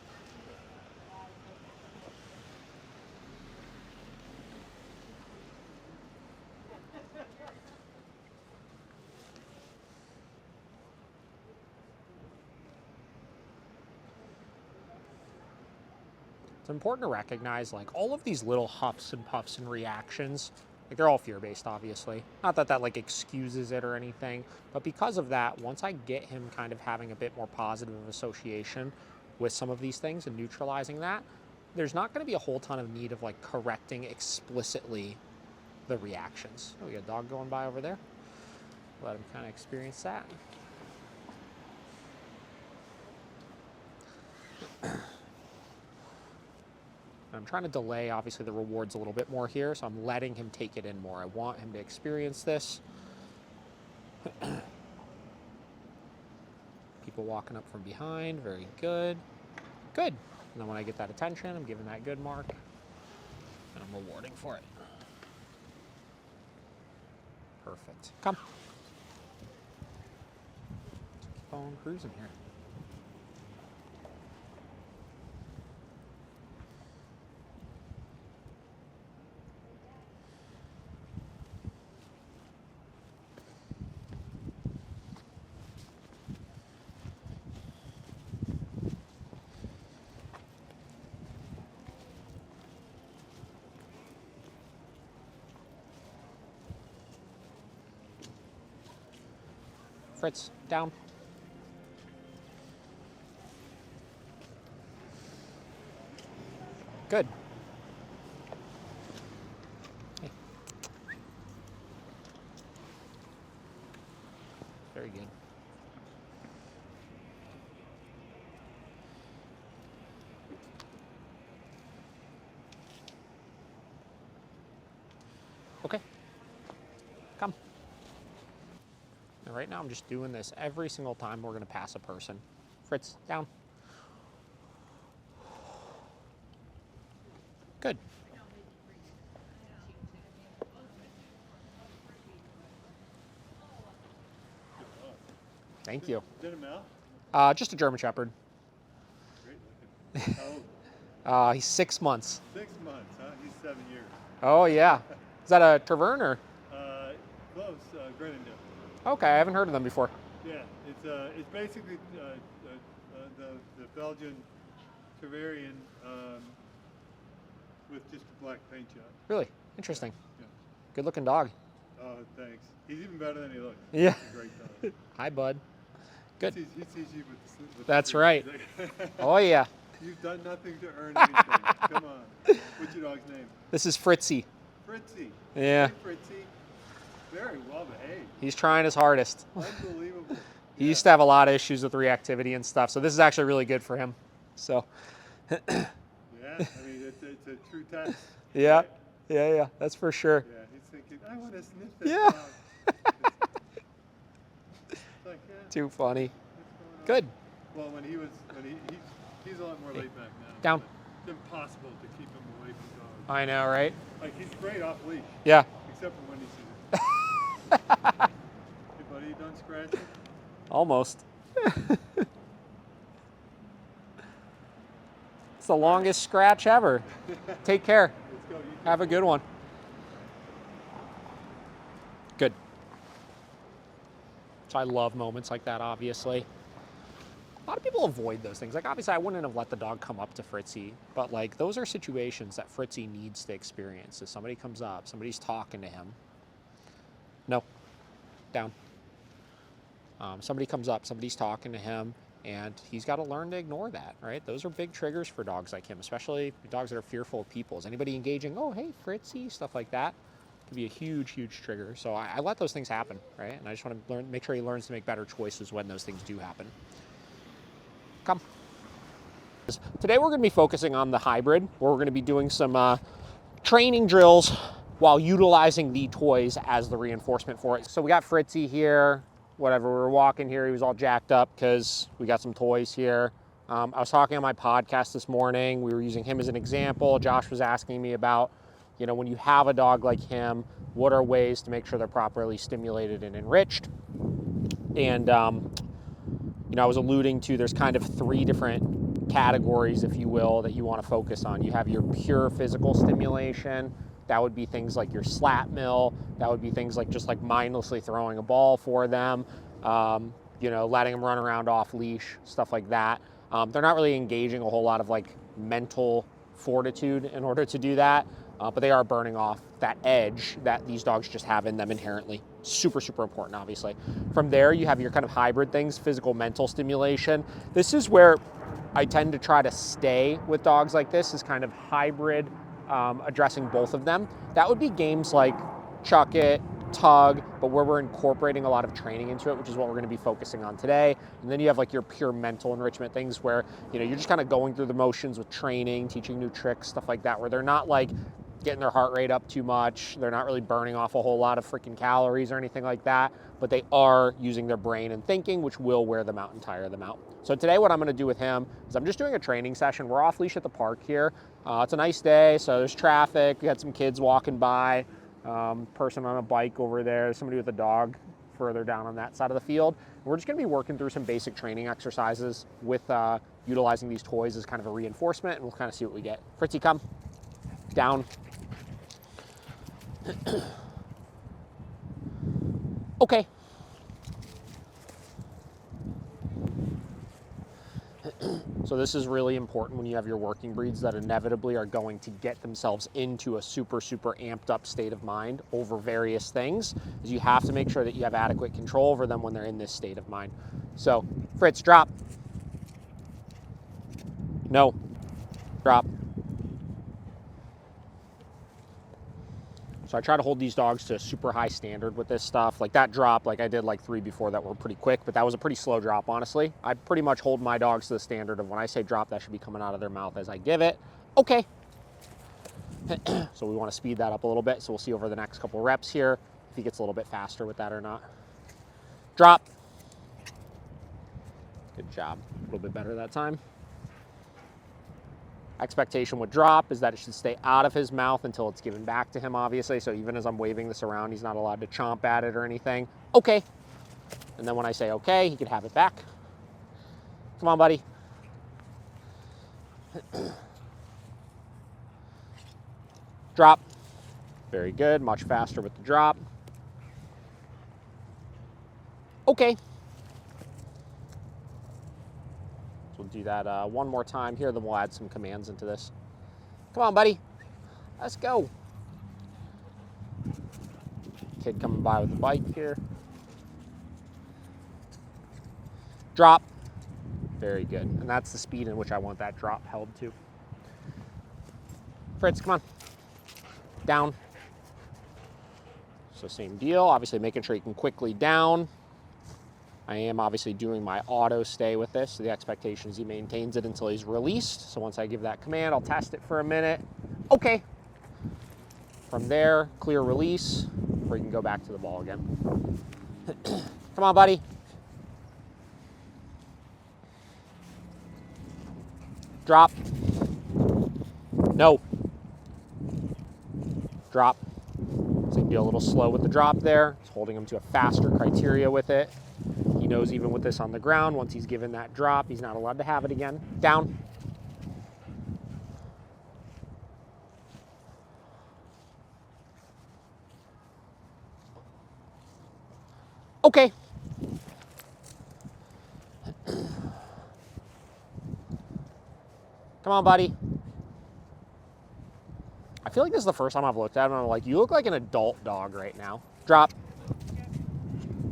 It's important to recognize like all of these little huffs and puffs and reactions Like, they're all fear-based, obviously. Not that that like excuses it or anything, but because of that, once I get him kind of having a bit more positive association with some of these things and neutralizing that, there's not going to be a whole ton of need of like correcting explicitly the reactions. Oh, we got a dog going by over there. Let him kind of experience that. I'm trying to delay, obviously, the rewards a little bit more here, so I'm letting him take it in more. I want him to experience this. People walking up from behind, very good. Good. And then when I get that attention, I'm giving that good mark, and I'm rewarding for it. Perfect. Come. Keep on cruising here. Fritz, down. Good. Hey. Very good. Okay. Come. And right now I'm just doing this every single time we're going to pass a person. Fritz, down. Good. Thank you. Is that a male? Just a German Shepherd. Great looking. How old? He's 6 months. 6 months, huh? He's 7 years. Oh, yeah. Is that a Tavern or? Close, Grenendale. Okay, I haven't heard of them before. Yeah, it's basically the Belgian Bavarian with just a black paint job. Really? Interesting. Yeah. Good looking dog. Oh, thanks. He's even better than he looks. Yeah. He's a great dog. Hi, bud. Good. He sees you with the That's treat. right. He's like, Oh, yeah. You've done nothing to earn anything. Come on. What's your dog's name? This is Fritzi. Fritzi. Yeah. Hey, Fritzi. Very well behaved. He's trying his hardest. Unbelievable. He used to have a lot of issues with reactivity and stuff, so this is actually really good for him. So, Yeah, I mean, it's a true test. yeah, Right? yeah, that's for sure. Yeah, he's thinking, I want to sniff that Yeah. dog. It's like, yeah, Too funny. what's going on? Good. Well, when he's a lot more laid back now. Down. but It's impossible to keep him away from dogs. I know, right? Like, he's great off leash, Yeah. except for when he's Hey, buddy, you done scratching? Almost. It's the longest scratch ever. Take care. Let's go. You Have a good one. Good. So I love moments like that, obviously. A lot of people avoid those things. Like, obviously, I wouldn't have let the dog come up to Fritzy, but like, those are situations that Fritzy needs to experience. If somebody comes up, somebody's talking to him. No. Down. Somebody comes up, somebody's talking to him, and he's got to learn to ignore that, right? Those are big triggers for dogs like him, especially dogs that are fearful of people. Is anybody engaging? Oh, hey, Fritzy, stuff like that. Can be a huge, huge trigger. So I let those things happen, right? And I just want to make sure he learns to make better choices when those things do happen. Come. Today we're going to be focusing on the hybrid, where we're going to be doing some training drills while utilizing the toys as the reinforcement for it. So we got Fritzy here. Whatever, we were walking here, he was all jacked up because we got some toys here. I was talking on my podcast this morning. We were using him as an example. Josh was asking me about, you know, when you have a dog like him, what are ways to make sure they're properly stimulated and enriched? And, you know, I was alluding to there's kind of 3 different categories, if you will, that you want to focus on. You have your pure physical stimulation. That would be things like your slap mill. That would be things like just like mindlessly throwing a ball for them, you know, letting them run around off leash, stuff like that. They're not really engaging a whole lot of like mental fortitude in order to do that. but they are burning off that edge that these dogs just have in them inherently. Super, super important, obviously. From there, you have your kind of hybrid things, physical, mental stimulation. This is where I tend to try to stay with dogs like this, is kind of hybrid, addressing both of them. That would be games like Chuck It, Tug, but where we're incorporating a lot of training into it, which is what we're going to be focusing on today. And then you have like your pure mental enrichment things where, you know, you're just kind of going through the motions with training, teaching new tricks, stuff like that, where they're not like getting their heart rate up too much. They're not really burning off a whole lot of freaking calories or anything like that, but they are using their brain and thinking, which will wear them out and tire them out. So today what I'm going to do with him is I'm just doing a training session. We're off leash at the park here. It's a nice day, so there's traffic. We had some kids walking by. Person on a bike over there, somebody with a dog further down on that side of the field. We're just going to be working through some basic training exercises with utilizing these toys as kind of a reinforcement, and we'll kind of see what we get. Fritzi, come. Down. Okay. So this is really important when you have your working breeds that inevitably are going to get themselves into a super, super amped up state of mind over various things, is you have to make sure that you have adequate control over them when they're in this state of mind. So, Fritz, drop. No. Drop. So I try to hold these dogs to a super high standard with this stuff. Like that drop, like I did like 3 before that were pretty quick, but that was a pretty slow drop, honestly. I pretty much hold my dogs to the standard of when I say drop, that should be coming out of their mouth as I give it. Okay. So we want to speed that up a little bit. So we'll see over the next couple reps here if he gets a little bit faster with that or not. Drop. Good job. A little bit better that time. Expectation with drop is that it should stay out of his mouth until it's given back to him, obviously. So even as I'm waving this around, he's not allowed to chomp at it or anything. Okay. And then when I say okay, he can have it back. Come on, buddy. Drop. Very good. Much faster with the drop. Okay. We'll do that one more time here, then we'll add some commands into this. Come on, buddy. Let's go. Kid coming by with the bike here. Drop. Very good. And that's the speed in which I want that drop held to. Fritz, come on. Down. So same deal. Obviously making sure you can quickly down. I am obviously doing my auto stay with this, so the expectation is he maintains it until he's released. So once I give that command, I'll test it for a minute. Okay. From there, clear release, or you can go back to the ball again. Come on, buddy. Drop. No. Drop. So you can be a little slow with the drop there. It's holding him to a faster criteria with it. He knows even with this on the ground, once he's given that drop, he's not allowed to have it again. Down. Okay. Come on, buddy. I feel like this is the first time I've looked at him and I'm like, you look like an adult dog right now. Drop.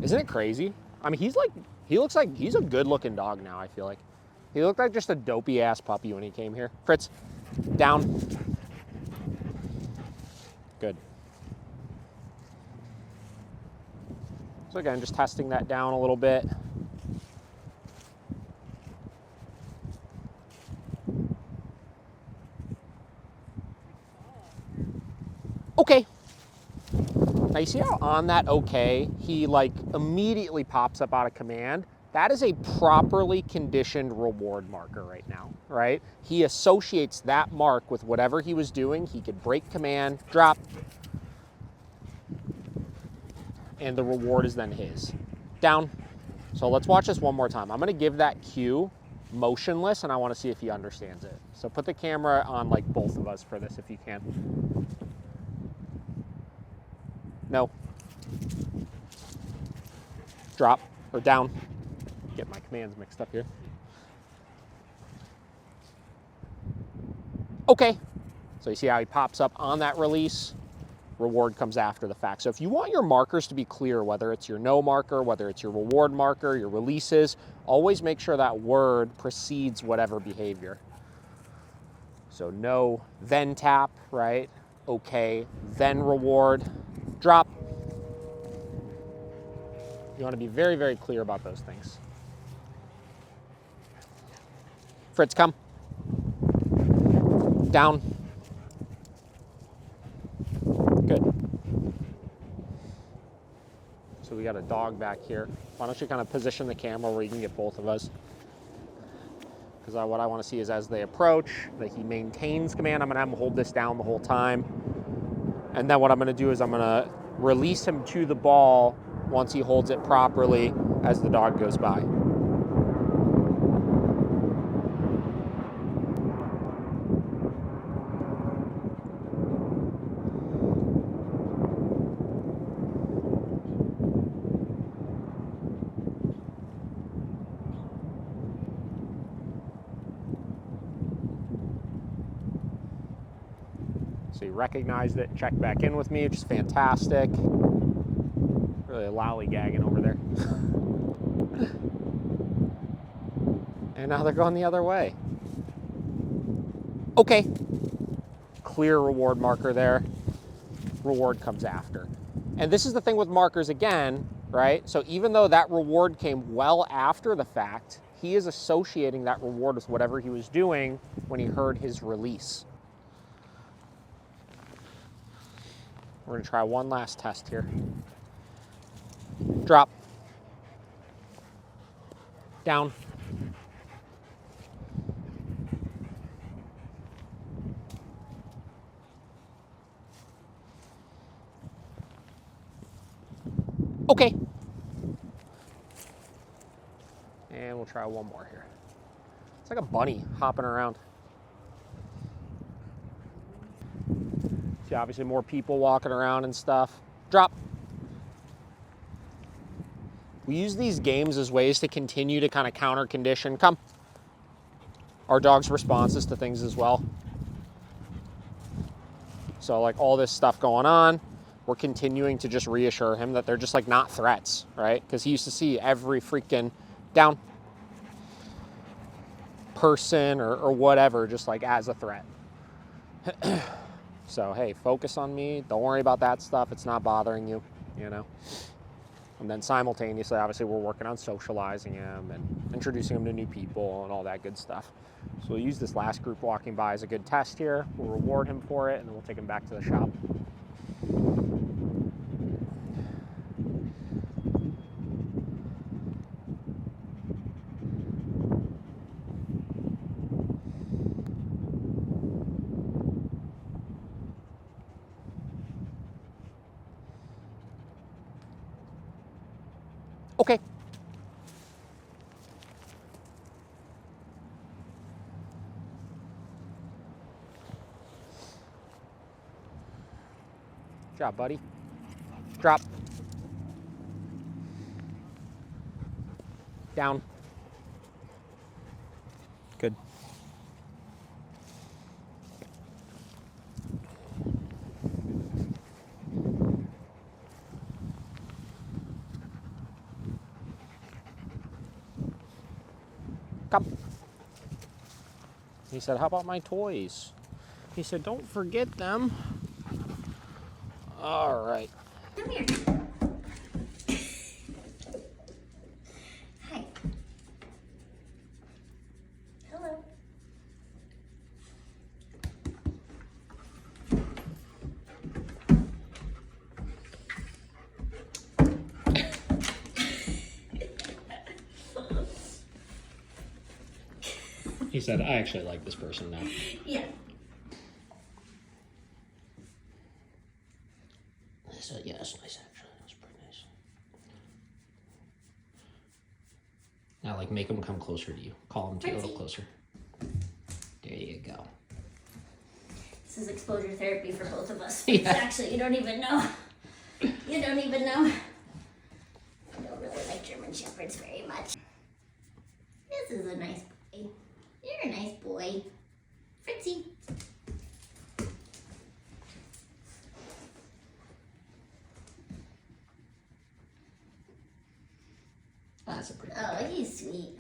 Isn't it crazy? I mean, he looks like he's a good looking dog now, I feel like. He looked like just a dopey ass puppy when he came here. Fritz, down. Good. So again, just testing that down a little bit. Okay. Now you see how on that okay, he like immediately pops up out of command? That is a properly conditioned reward marker right now, right? He associates that mark with whatever he was doing. He could break command, drop, and the reward is then his. Down. So let's watch this one more time. I'm gonna give that cue motionless and I wanna see if he understands it. So put the camera on like both of us for this if you can. No. Drop or down. Get my commands mixed up here. Okay. So So you see how he pops up on that release, reward comes after the fact. So if you want your markers to be clear, whether it's your no marker, whether it's your reward marker, your releases, always make sure that word precedes whatever behavior. So no, then tap, right? Okay, then reward, drop. You want to be very, very clear about those things. Fritz, come. Down. Good. So we got a dog back here. Why don't you kind of position the camera where you can get both of us? Because what I want to see is as they approach, that he maintains command. I'm going to have him hold this down the whole time. And then what I'm going to do is I'm going to release him to the ball once he holds it properly as the dog goes by. So he recognized it, checked back in with me, which is fantastic. Really lollygagging over there. And now they're going the other way. Okay. Clear reward marker there. Reward comes after. And this is the thing with markers again, right? So even though that reward came well after the fact, he is associating that reward with whatever he was doing when he heard his release. We're going to try one last test here. Drop. Down. Okay. And we'll try one more here. It's like a bunny hopping around. See, obviously more people walking around and stuff. Drop. We use these games as ways to continue to kind of counter condition. Come. Our dog's responses to things as well. So like all this stuff going on, we're continuing to just reassure him that they're just like not threats, right? Because he used to see every freaking down person or whatever just like as a threat. So, hey, focus on me. Don't worry about that stuff. It's not bothering you, you know? And then simultaneously, obviously, we're working on socializing him and introducing him to new people and all that good stuff. So we'll use this last group walking by as a good test here. We'll reward him for it, and then we'll take him back to the shop. Okay. Good job, buddy. Drop. Down. Good. Come. He said, how about my toys? He said, don't forget them. All right. Come here. Hi. Hello. He said, I actually like this person now. Yeah. I said, yeah, that's nice actually. That's pretty nice. Now, like, make him come closer to you. Call him to you a little closer. There you go. This is exposure therapy for both of us. Yeah. Actually, you don't even know. You don't even know. I don't really like German Shepherds very much. This is a nice boy. You're a nice boy. Fritzi. That's a pretty Oh, he's sweet.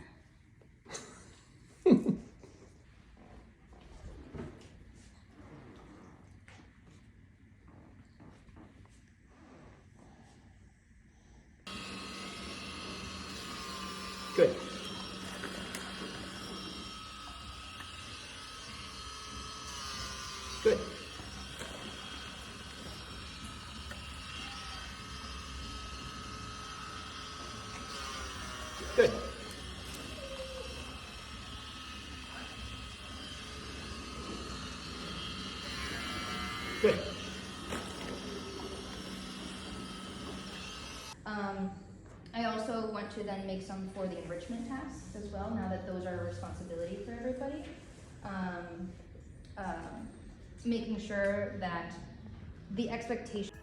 Good. Good. Good. Good. I also want to then make some for the enrichment tasks as well, now that those are a responsibility for everybody. Making sure that the expectation